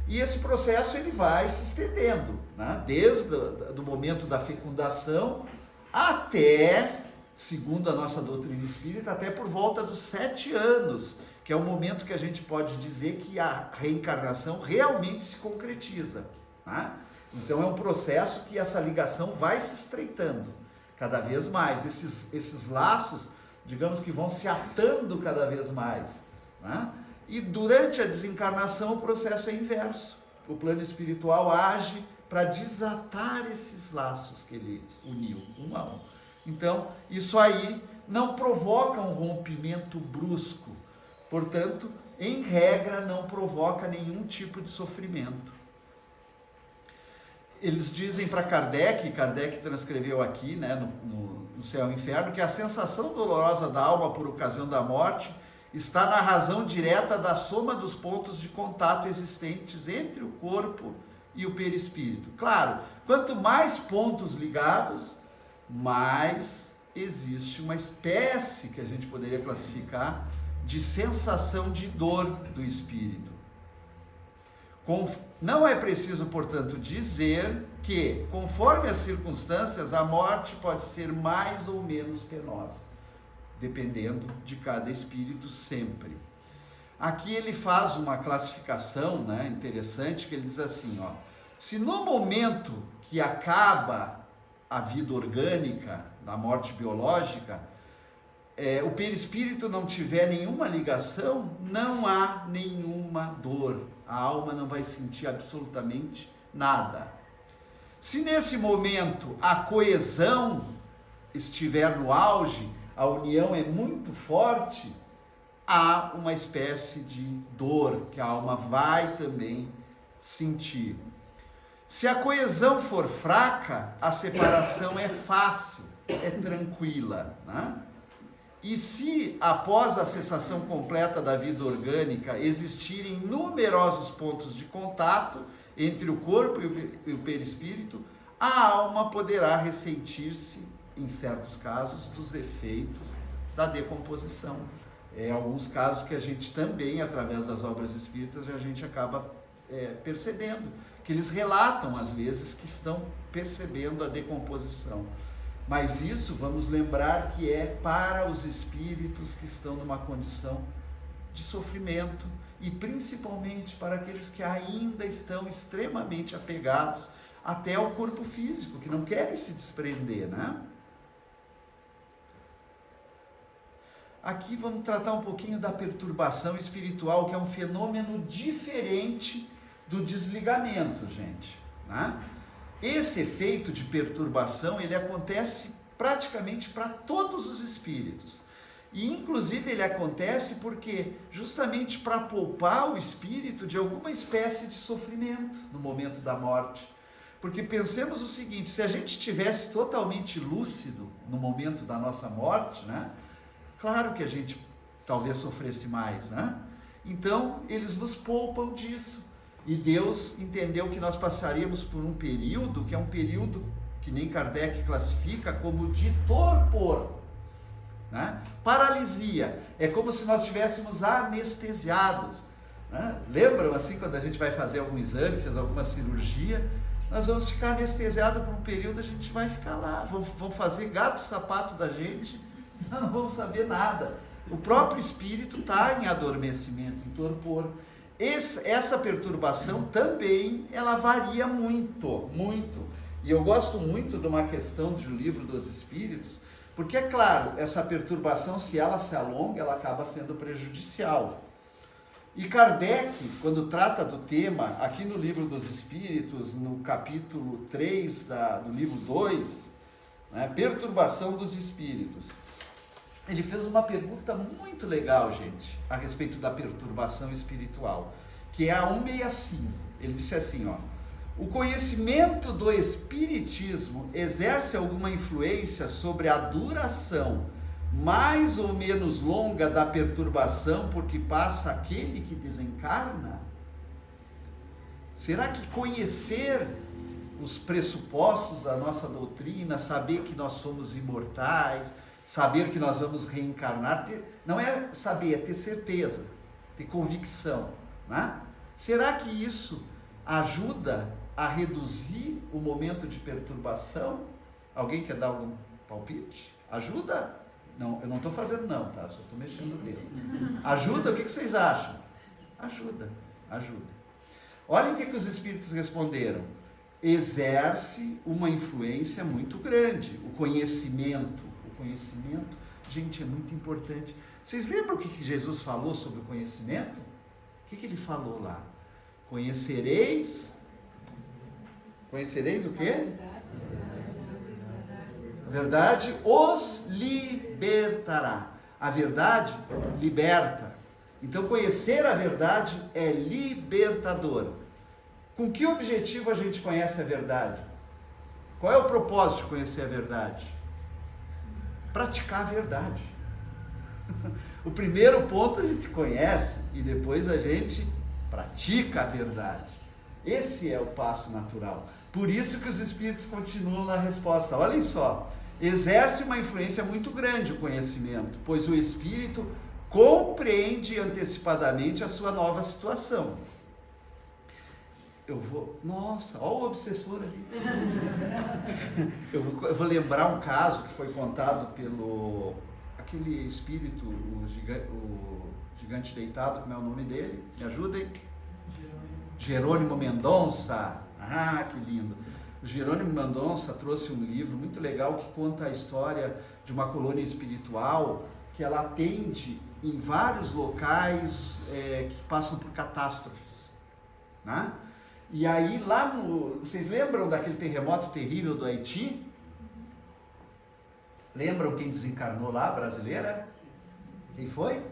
E esse processo ele vai se estendendo, né? Desde o momento da fecundação até, segundo a nossa doutrina espírita, até por volta dos 7 anos, que é o momento que a gente pode dizer que a reencarnação realmente se concretiza, né? Então é um processo que essa ligação vai se estreitando cada vez mais, esses laços, digamos que vão se atando cada vez mais, né? E durante a desencarnação o processo é inverso. O plano espiritual age para desatar esses laços que ele uniu, um a um. Então, isso aí não provoca um rompimento brusco. Portanto, em regra, não provoca nenhum tipo de sofrimento. Eles dizem para Kardec transcreveu aqui, né, no Céu e Inferno, que a sensação dolorosa da alma por ocasião da morte está na razão direta da soma dos pontos de contato existentes entre o corpo e o perispírito. Claro, quanto mais pontos ligados, mais existe uma espécie que a gente poderia classificar de sensação de dor do espírito. Não é preciso, portanto, dizer que, conforme as circunstâncias, a morte pode ser mais ou menos penosa, dependendo de cada espírito sempre. Aqui ele faz uma classificação, né, interessante, que ele diz assim, ó, se no momento que acaba a vida orgânica, da morte biológica, o perispírito não tiver nenhuma ligação, não há nenhuma dor. A alma não vai sentir absolutamente nada. Se nesse momento a coesão estiver no auge, a união é muito forte, há uma espécie de dor que a alma vai também sentir. Se a coesão for fraca, a separação é fácil, é tranquila, né? E se, após a cessação completa da vida orgânica, existirem numerosos pontos de contato entre o corpo e o perispírito, a alma poderá ressentir-se, em certos casos, dos efeitos da decomposição. Alguns casos que a gente também, através das obras espíritas, a gente acaba percebendo, que eles relatam, às vezes, que estão percebendo a decomposição. Mas isso, vamos lembrar que é para os espíritos que estão numa condição de sofrimento e principalmente para aqueles que ainda estão extremamente apegados até ao corpo físico, que não querem se desprender, né? Aqui vamos tratar um pouquinho da perturbação espiritual, que é um fenômeno diferente do desligamento, gente, né? Esse efeito de perturbação, ele acontece praticamente para todos os espíritos. E, inclusive, ele acontece porque, justamente para poupar o espírito de alguma espécie de sofrimento no momento da morte. Porque pensemos o seguinte, se a gente estivesse totalmente lúcido no momento da nossa morte, né? Claro que a gente talvez sofresse mais, né? Então, eles nos poupam disso. E Deus entendeu que nós passaríamos por um período, que é um período que nem Kardec classifica como de torpor, né? Paralisia, é como se nós estivéssemos anestesiados, né? Lembram assim quando a gente vai fazer algum exame, fez alguma cirurgia, nós vamos ficar anestesiados por um período, a gente vai ficar lá, vão fazer gato e sapato da gente, nós não vamos saber nada. O próprio espírito está em adormecimento, em torpor. Essa perturbação também, ela varia muito, muito. E eu gosto muito de uma questão do Livro dos Espíritos, porque é claro, essa perturbação, se ela se alonga, ela acaba sendo prejudicial. E Kardec, quando trata do tema, aqui no Livro dos Espíritos, no capítulo 3 do livro 2, né, perturbação dos espíritos, ele fez uma pergunta muito legal, gente, a respeito da perturbação espiritual, que é a 165. Ele disse assim, ó, o conhecimento do espiritismo exerce alguma influência sobre a duração mais ou menos longa da perturbação por que passa aquele que desencarna? Será que conhecer os pressupostos da nossa doutrina, saber que nós somos imortais, saber que nós vamos reencarnar, não é saber, é ter certeza, ter convicção, né? Será que isso ajuda a reduzir o momento de perturbação? Alguém quer dar algum palpite? Ajuda? Não, eu não estou fazendo não, tá? Só estou mexendo o dedo. Ajuda? O que vocês acham? Ajuda, ajuda. Olhem o que os espíritos responderam. Exerce uma influência muito grande, o conhecimento, gente, é muito importante. Vocês lembram o que Jesus falou sobre o conhecimento? O que ele falou lá? Conhecereis o quê? A verdade os libertará. A verdade liberta. Então, conhecer a verdade é libertador. Com que objetivo a gente conhece a verdade? Qual é o propósito de conhecer a verdade? Praticar a verdade. O primeiro ponto a gente conhece e depois a gente pratica a verdade. Esse é o passo natural. Por isso que os espíritos continuam na resposta. Olhem só, exerce uma influência muito grande o conhecimento, pois o espírito compreende antecipadamente a sua nova situação. Nossa, olha o obsessor ali. Eu vou lembrar um caso que foi contado pelo... Aquele espírito, o gigante deitado, como é o nome dele? Me ajudem? Jerônimo Mendonça. Ah, que lindo. O Jerônimo Mendonça trouxe um livro muito legal que conta a história de uma colônia espiritual que ela atende em vários locais que passam por catástrofes, né? E aí lá vocês lembram daquele terremoto terrível do Haiti? Lembram quem desencarnou lá, brasileira? Quem foi?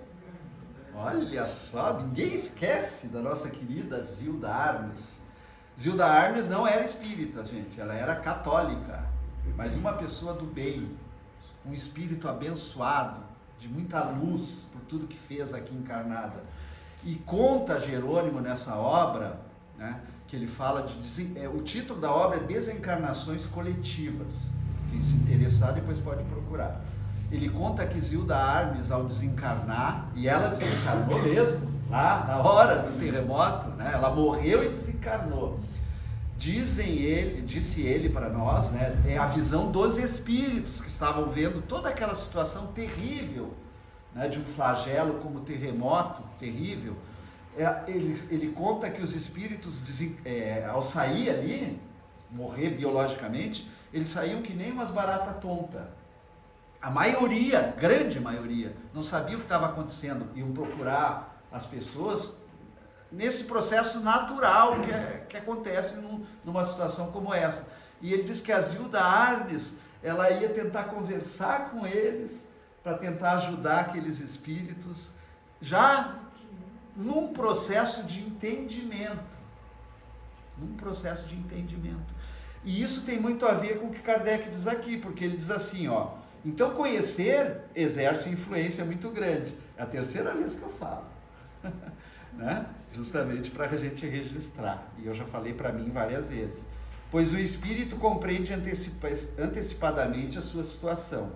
Olha só, ninguém esquece da nossa querida Zilda Arnes. Zilda Arnes não era espírita, gente, ela era católica, mas uma pessoa do bem, um espírito abençoado, de muita luz por tudo que fez aqui encarnada. E conta Jerônimo nessa obra, né, que ele fala o título da obra é Desencarnações Coletivas. Quem se interessar depois pode procurar. Ele conta que Zilda Arnes, ao desencarnar, e ela desencarnou mesmo, lá na hora do terremoto, né, ela morreu e desencarnou. Disse ele para nós, né, é a visão dos espíritos que estavam vendo toda aquela situação terrível, né, de um flagelo como terremoto terrível. Ele conta que os espíritos, ao sair ali, morrer biologicamente, eles saíam que nem umas baratas tontas. A maioria, grande maioria, não sabia o que estava acontecendo, iam procurar as pessoas nesse processo natural que acontece numa situação como essa. E ele diz que a Zilda Arnes, ela ia tentar conversar com eles para tentar ajudar aqueles espíritos já num processo de entendimento. E isso tem muito a ver com o que Kardec diz aqui, porque ele diz assim, ó, então conhecer exerce influência muito grande. É a terceira vez que eu falo. Né? Justamente para a gente registrar, e eu já falei para mim várias vezes, pois o espírito compreende antecipadamente a sua situação.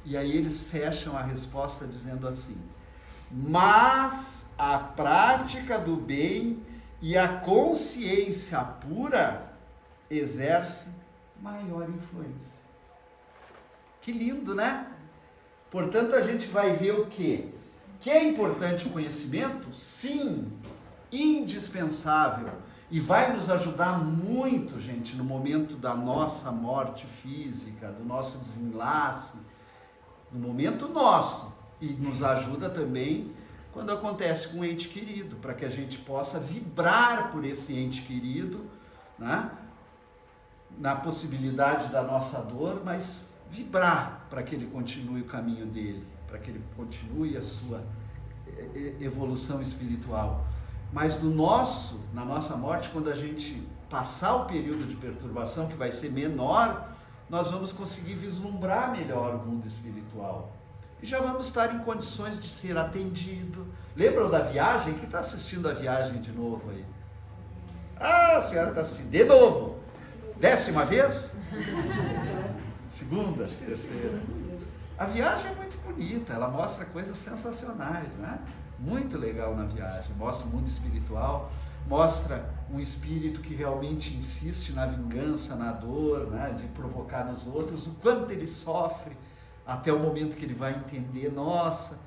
E aí eles fecham a resposta dizendo assim, mas a prática do bem e a consciência pura exerce maior influência. Que lindo, né? Portanto, a gente vai ver o quê? Que é importante o conhecimento? Sim, indispensável. E vai nos ajudar muito, gente, no momento da nossa morte física, do nosso desenlace, no momento nosso. E nos ajuda também quando acontece com um ente querido, para que a gente possa vibrar por esse ente querido, né? Na possibilidade da nossa dor, mas vibrar para que ele continue o caminho dele, para que ele continue a sua evolução espiritual. Mas na nossa morte, quando a gente passar o período de perturbação, que vai ser menor, nós vamos conseguir vislumbrar melhor o mundo espiritual. E já vamos estar em condições de ser atendido. Lembram da viagem? Quem está assistindo a viagem de novo aí? Ah, a senhora está assistindo de novo. 10ª vez? Segunda, terceira. A viagem é muito bonita, ela mostra coisas sensacionais, né? Muito legal na viagem, mostra o mundo espiritual, mostra um espírito que realmente insiste na vingança, na dor, né? De provocar nos outros, o quanto ele sofre, até o momento que ele vai entender, nossa,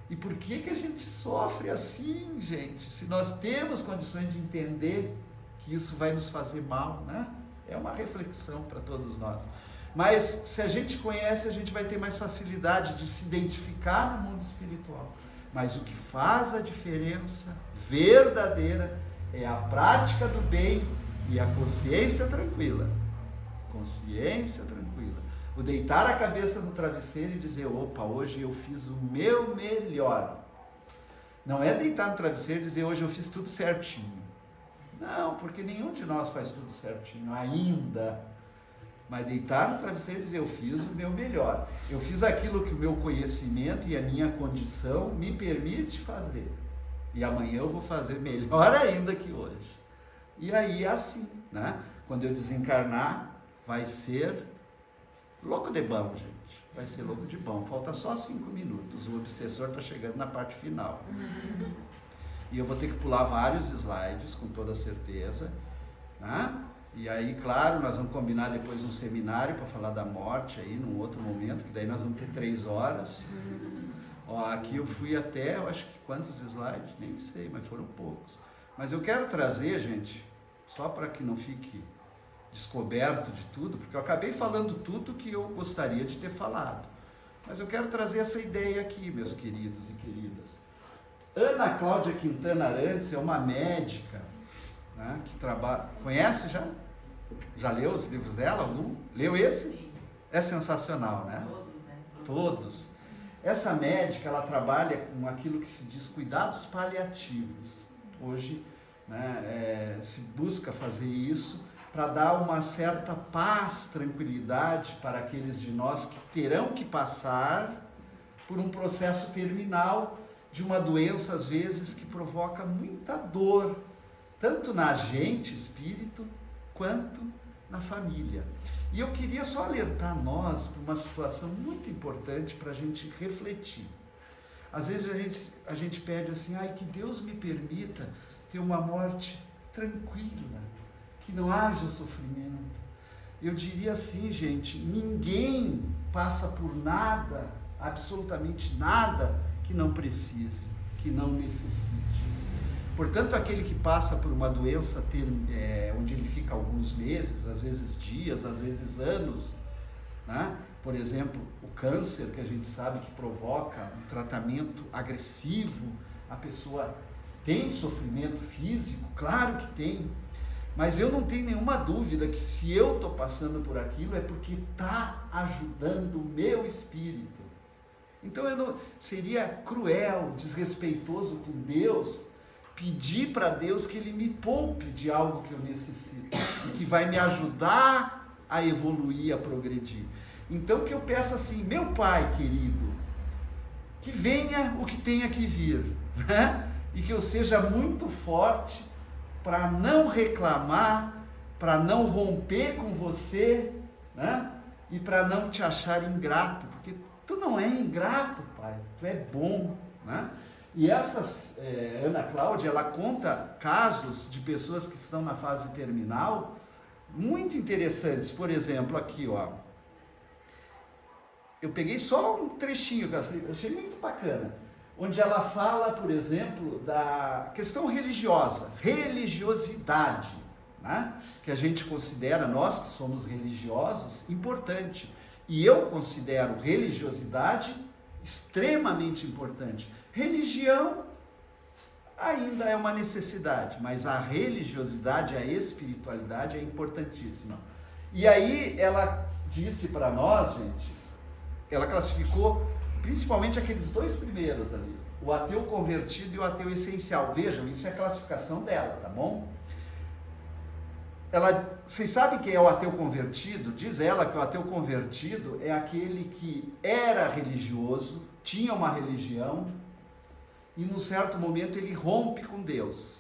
e por que a gente sofre assim, gente? Se nós temos condições de entender que isso vai nos fazer mal, né? É uma reflexão para todos nós. Mas se a gente conhece, a gente vai ter mais facilidade de se identificar no mundo espiritual. Mas o que faz a diferença verdadeira é a prática do bem e a consciência tranquila. Consciência tranquila. O deitar a cabeça no travesseiro e dizer, opa, hoje eu fiz o meu melhor. Não é deitar no travesseiro e dizer, hoje eu fiz tudo certinho. Não, porque nenhum de nós faz tudo certinho ainda. Mas deitar no travesseiro e dizer, eu fiz o meu melhor. Eu fiz aquilo que o meu conhecimento e a minha condição me permite fazer. E amanhã eu vou fazer melhor ainda que hoje. E aí é assim, né? Quando eu desencarnar, vai ser louco de bom, gente. Vai ser louco de bom. Falta só 5 minutos. O obsessor está chegando na parte final. E eu vou ter que pular vários slides, com toda certeza. Tá? E aí, claro, nós vamos combinar depois um seminário para falar da morte aí, num outro momento, que daí nós vamos ter 3 horas. Ó, aqui eu fui até, eu acho que quantos slides? Nem sei, mas foram poucos. Mas eu quero trazer, gente, só para que não fique descoberto de tudo, porque eu acabei falando tudo que eu gostaria de ter falado. Mas eu quero trazer essa ideia aqui, meus queridos e queridas. Ana Cláudia Quintana Arantes é uma médica, né, que trabalha... Conhece já? Já leu os livros dela? Algum? Leu esse? Sim. É sensacional, né? Todos, né? Todos. Essa médica, ela trabalha com aquilo que se diz cuidados paliativos. Hoje, né, se busca fazer isso para dar uma certa paz, tranquilidade para aqueles de nós que terão que passar por um processo terminal de uma doença, às vezes, que provoca muita dor, tanto na gente, espírito, quanto na família. E eu queria só alertar nós para uma situação muito importante para a gente refletir. Às vezes a gente pede assim, ai, que Deus me permita ter uma morte tranquila, que não haja sofrimento. Eu diria assim, gente, ninguém passa por nada, absolutamente nada, que não precise, que não necessite. Portanto, aquele que passa por uma doença onde ele fica alguns meses, às vezes dias, às vezes anos, né? Por exemplo, o câncer, que a gente sabe que provoca um tratamento agressivo, a pessoa tem sofrimento físico, claro que tem, mas eu não tenho nenhuma dúvida que se eu estou passando por aquilo é porque está ajudando o meu espírito. Então seria cruel, desrespeitoso com Deus, pedir para Deus que Ele me poupe de algo que eu necessito e que vai me ajudar a evoluir, a progredir. Então que eu peço assim, meu Pai querido, que venha o que tenha que vir, né? E que eu seja muito forte para não reclamar, para não romper com você, né? E para não te achar ingrato, porque tu não é ingrato, Pai, tu é bom, né? E Ana Cláudia, ela conta casos de pessoas que estão na fase terminal muito interessantes. Por exemplo, aqui, ó, eu peguei só um trechinho que eu achei muito bacana, onde ela fala, por exemplo, da questão religiosa, religiosidade, né? Que a gente considera, nós que somos religiosos, importante. E eu considero religiosidade extremamente importante. Religião ainda é uma necessidade, mas a religiosidade, a espiritualidade é importantíssima. E aí ela disse para nós, gente, ela classificou principalmente aqueles 2 primeiros ali, o ateu convertido e o ateu essencial. Vejam, isso é a classificação dela, tá bom? Vocês sabem quem é o ateu convertido? Diz ela que o ateu convertido é aquele que era religioso, tinha uma religião, e num certo momento ele rompe com Deus.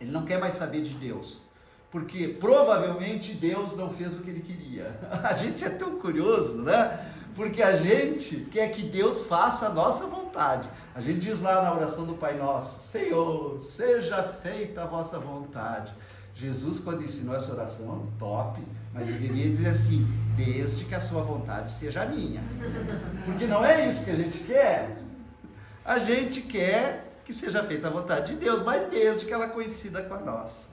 Ele não quer mais saber de Deus, porque provavelmente Deus não fez o que ele queria. A gente é tão curioso, né? Porque a gente quer que Deus faça a nossa vontade. A gente diz lá na oração do Pai Nosso, Senhor, seja feita a vossa vontade. Jesus, quando ensinou essa oração, top, mas ele devia dizer assim, desde que a sua vontade seja a minha. Porque não é isso que a gente quer. A gente quer que seja feita a vontade de Deus, mas desde que ela coincida com a nossa.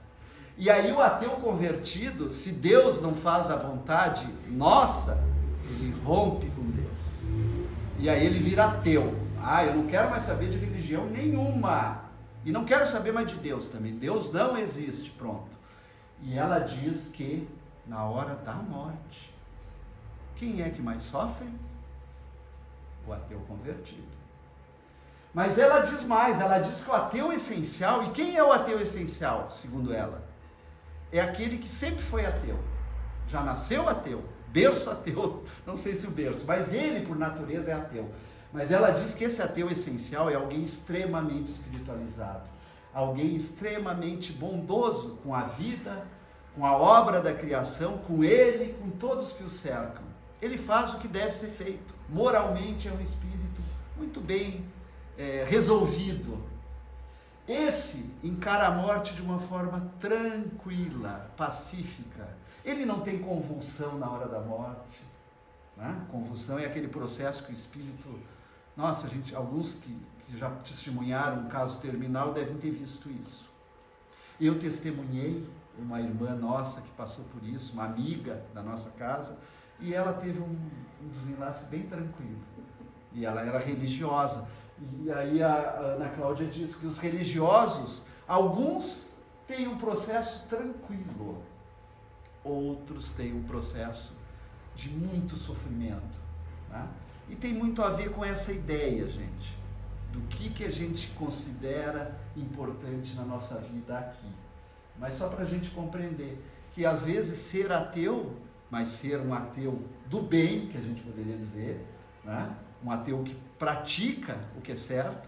E aí o ateu convertido, se Deus não faz a vontade nossa, ele rompe com Deus. E aí ele vira ateu. Eu não quero mais saber de religião nenhuma. E não quero saber mais de Deus também. Deus não existe, pronto. E ela diz que na hora da morte, quem é que mais sofre? O ateu convertido. Mas ela diz mais, ela diz que o ateu essencial, e quem é o ateu essencial, segundo ela? É aquele que sempre foi ateu, já nasceu ateu, berço ateu, não sei se o berço, mas ele por natureza é ateu. Mas ela diz que esse ateu essencial é alguém extremamente espiritualizado, alguém extremamente bondoso com a vida, com a obra da criação, com ele, com todos que o cercam. Ele faz o que deve ser feito, moralmente é um espírito muito bem resolvido. Esse encara a morte de uma forma tranquila, pacífica. Ele não tem convulsão na hora da morte. Né? Convulsão é aquele processo que o espírito... Nossa, alguns que já testemunharam um caso terminal devem ter visto isso. Eu testemunhei uma irmã nossa que passou por isso, uma amiga da nossa casa, e ela teve um desenlace bem tranquilo. E ela era religiosa. E aí a Ana Cláudia diz que os religiosos, alguns têm um processo tranquilo, outros têm um processo de muito sofrimento. Né? E tem muito a ver com essa ideia, gente, do que a gente considera importante na nossa vida aqui. Mas só para a gente compreender que às vezes ser ateu, mas ser um ateu do bem, que a gente poderia dizer, né? Um ateu que pratica o que é certo,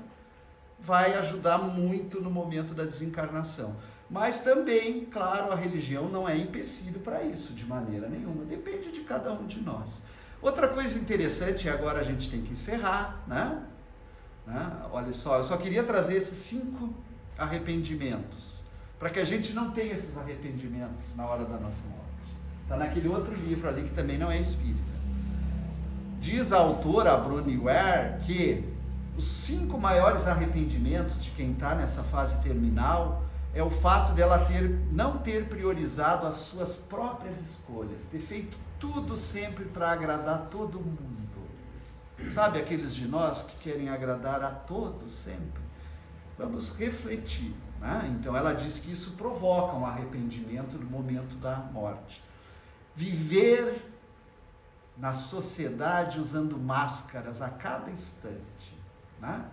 vai ajudar muito no momento da desencarnação. Mas também, claro, a religião não é empecilho para isso, de maneira nenhuma. Depende de cada um de nós. Outra coisa interessante, e agora a gente tem que encerrar, né? Olha só, eu só queria trazer esses 5 arrependimentos, para que a gente não tenha esses arrependimentos na hora da nossa morte. Está naquele outro livro ali que também não é espírita. Diz a autora, a Bronnie Ware, que os 5 maiores arrependimentos de quem está nessa fase terminal é o fato dela não ter priorizado as suas próprias escolhas, ter feito tudo sempre para agradar todo mundo. Sabe aqueles de nós que querem agradar a todos sempre? Vamos refletir. Né? Então ela diz que isso provoca um arrependimento no momento da morte. Viver na sociedade usando máscaras a cada instante. Né?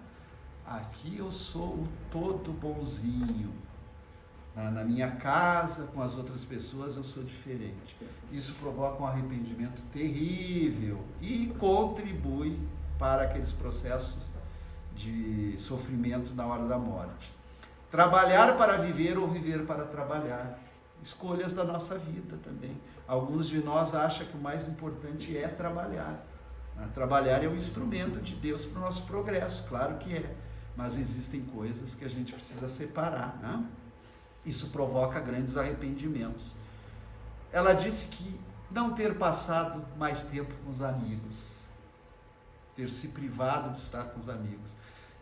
Aqui eu sou o todo bonzinho. Na minha casa, com as outras pessoas, eu sou diferente. Isso provoca um arrependimento terrível e contribui para aqueles processos de sofrimento na hora da morte. Trabalhar para viver ou viver para trabalhar. Escolhas da nossa vida também. Alguns de nós acham que o mais importante é trabalhar. Trabalhar é um instrumento de Deus para o nosso progresso, claro que é. Mas existem coisas que a gente precisa separar, né? Isso provoca grandes arrependimentos. Ela disse que não ter passado mais tempo com os amigos, ter se privado de estar com os amigos.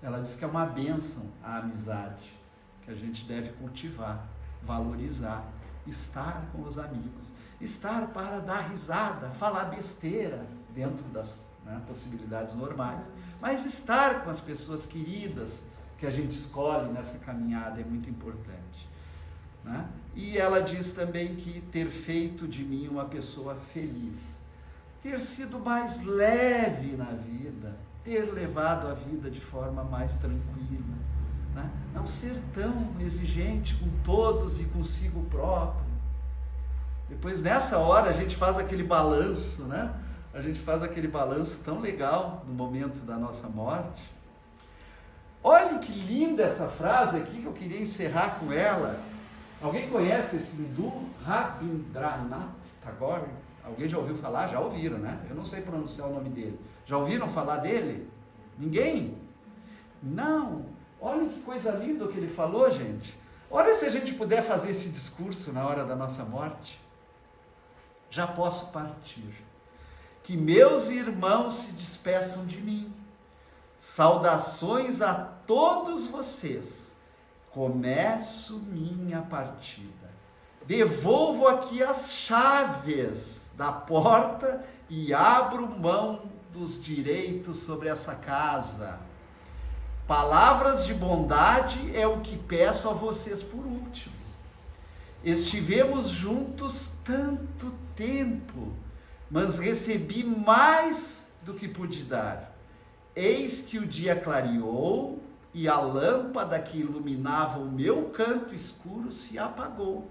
Ela disse que é uma bênção a amizade, que a gente deve cultivar, valorizar, estar com os amigos, estar para dar risada, falar besteira, dentro das possibilidades normais, mas estar com as pessoas queridas que a gente escolhe nessa caminhada é muito importante. Né? E ela diz também que ter feito de mim uma pessoa feliz, ter sido mais leve na vida, ter levado a vida de forma mais tranquila, né? Não ser tão exigente com todos e consigo próprio. Depois nessa hora a gente faz aquele balanço, né? A gente faz aquele balanço tão legal no momento da nossa morte. Olha que linda essa frase aqui que eu queria encerrar com ela. Alguém conhece esse hindu? Rabindranath Tagore? Alguém já ouviu falar? Já ouviram, né? Eu não sei pronunciar o nome dele. Já ouviram falar dele? Ninguém? Não. Olha que coisa linda o que ele falou, gente. Olha se a gente puder fazer esse discurso na hora da nossa morte. Já posso partir. Que meus irmãos se despeçam de mim. Saudações a todos vocês. Começo minha partida. Devolvo aqui as chaves da porta e abro mão dos direitos sobre essa casa. Palavras de bondade é o que peço a vocês por último. Estivemos juntos tanto tempo, mas recebi mais do que pude dar. Eis que o dia clareou e a lâmpada que iluminava o meu canto escuro se apagou.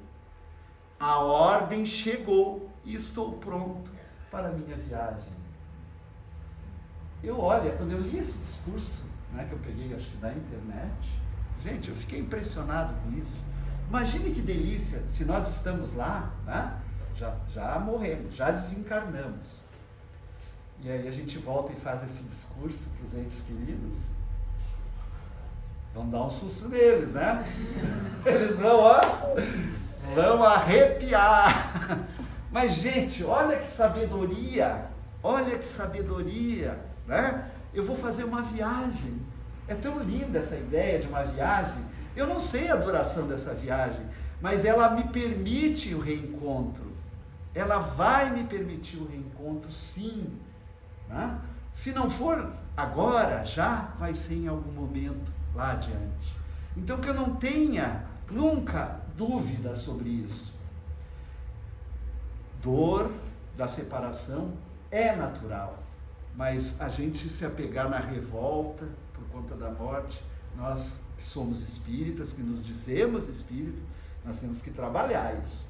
A ordem chegou e estou pronto para a minha viagem. Olha, quando eu li esse discurso, né, que eu peguei, acho que da internet, gente, eu fiquei impressionado com isso. Imagine que delícia, se nós estamos lá, né, já morremos, já desencarnamos. E aí a gente volta e faz esse discurso para os entes queridos. Vamos dar um susto neles, né? Eles vão, ó, vão arrepiar. Mas, gente, olha que sabedoria, né? Eu vou fazer uma viagem. É tão linda essa ideia de uma viagem. Eu não sei a duração dessa viagem, mas ela me permite o reencontro. Ela vai me permitir o reencontro, sim. Né? Se não for agora, já vai ser em algum momento lá adiante. Então, que eu não tenha nunca dúvida sobre isso. Dor da separação é natural, mas a gente se apegar na revolta por conta da morte, nós que somos espíritas, que nos dizemos espíritas, nós temos que trabalhar isso,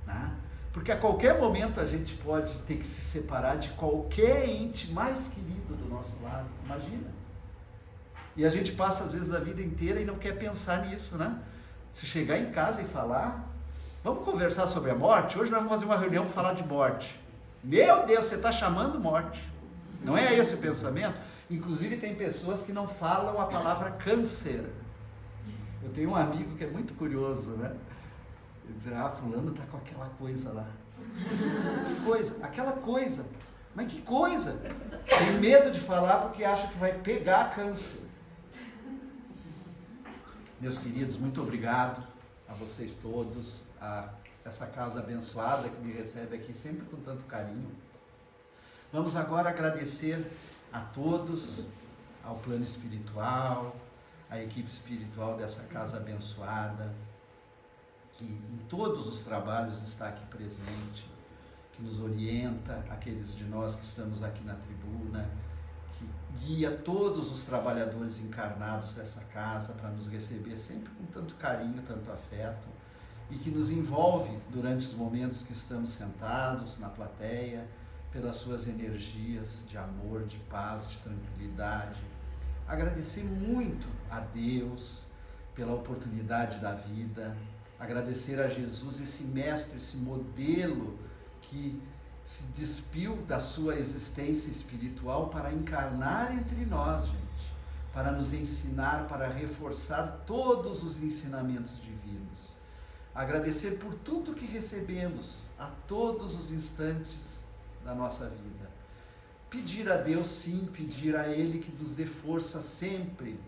né? Porque a qualquer momento a gente pode ter que se separar de qualquer ente mais querido do nosso lado, imagina. E a gente passa às vezes a vida inteira e não quer pensar nisso, né? Se chegar em casa e falar, vamos conversar sobre a morte? Hoje nós vamos fazer uma reunião para falar de morte. Meu Deus, você está chamando morte. Não é esse o pensamento? Inclusive tem pessoas que não falam a palavra câncer. Eu tenho um amigo que é muito curioso, né? Ele diz, fulano está com aquela coisa lá. Que coisa? Aquela coisa. Mas que coisa? Tem medo de falar porque acha que vai pegar câncer. Meus queridos, muito obrigado a vocês todos, a essa casa abençoada que me recebe aqui sempre com tanto carinho. Vamos agora agradecer a todos, ao plano espiritual, à equipe espiritual dessa casa abençoada, que em todos os trabalhos está aqui presente, que nos orienta, aqueles de nós que estamos aqui na tribuna, que guia todos os trabalhadores encarnados dessa casa para nos receber sempre com tanto carinho, tanto afeto, e que nos envolve durante os momentos que estamos sentados na plateia, pelas suas energias de amor, de paz, de tranquilidade. Agradecer muito a Deus pela oportunidade da vida, agradecer a Jesus, esse mestre, esse modelo que se despiu da sua existência espiritual para encarnar entre nós, gente, para nos ensinar, para reforçar todos os ensinamentos divinos. Agradecer por tudo que recebemos a todos os instantes da nossa vida. Pedir a Deus, sim, pedir a Ele que nos dê força sempre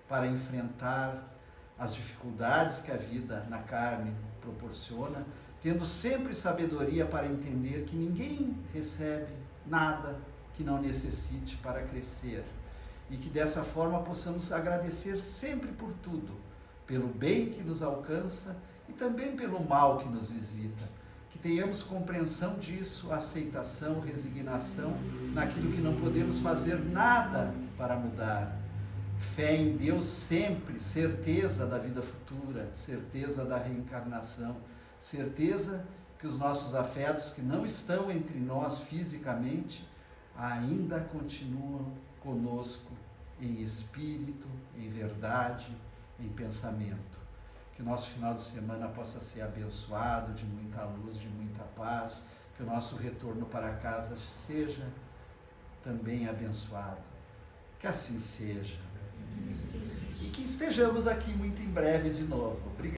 para enfrentar as dificuldades que a vida na carne proporciona, tendo sempre sabedoria para entender que ninguém recebe nada que não necessite para crescer, e que dessa forma possamos agradecer sempre por tudo, pelo bem que nos alcança e também pelo mal que nos visita, que tenhamos compreensão disso, aceitação, resignação naquilo que não podemos fazer nada para mudar. Fé em Deus sempre, certeza da vida futura, certeza da reencarnação, certeza que os nossos afetos que não estão entre nós fisicamente ainda continuam conosco em espírito, em verdade, em pensamento. Que o nosso final de semana possa ser abençoado, de muita luz, de muita paz, que o nosso retorno para casa seja também abençoado. Que assim seja. E que estejamos aqui muito em breve de novo. Obrigado.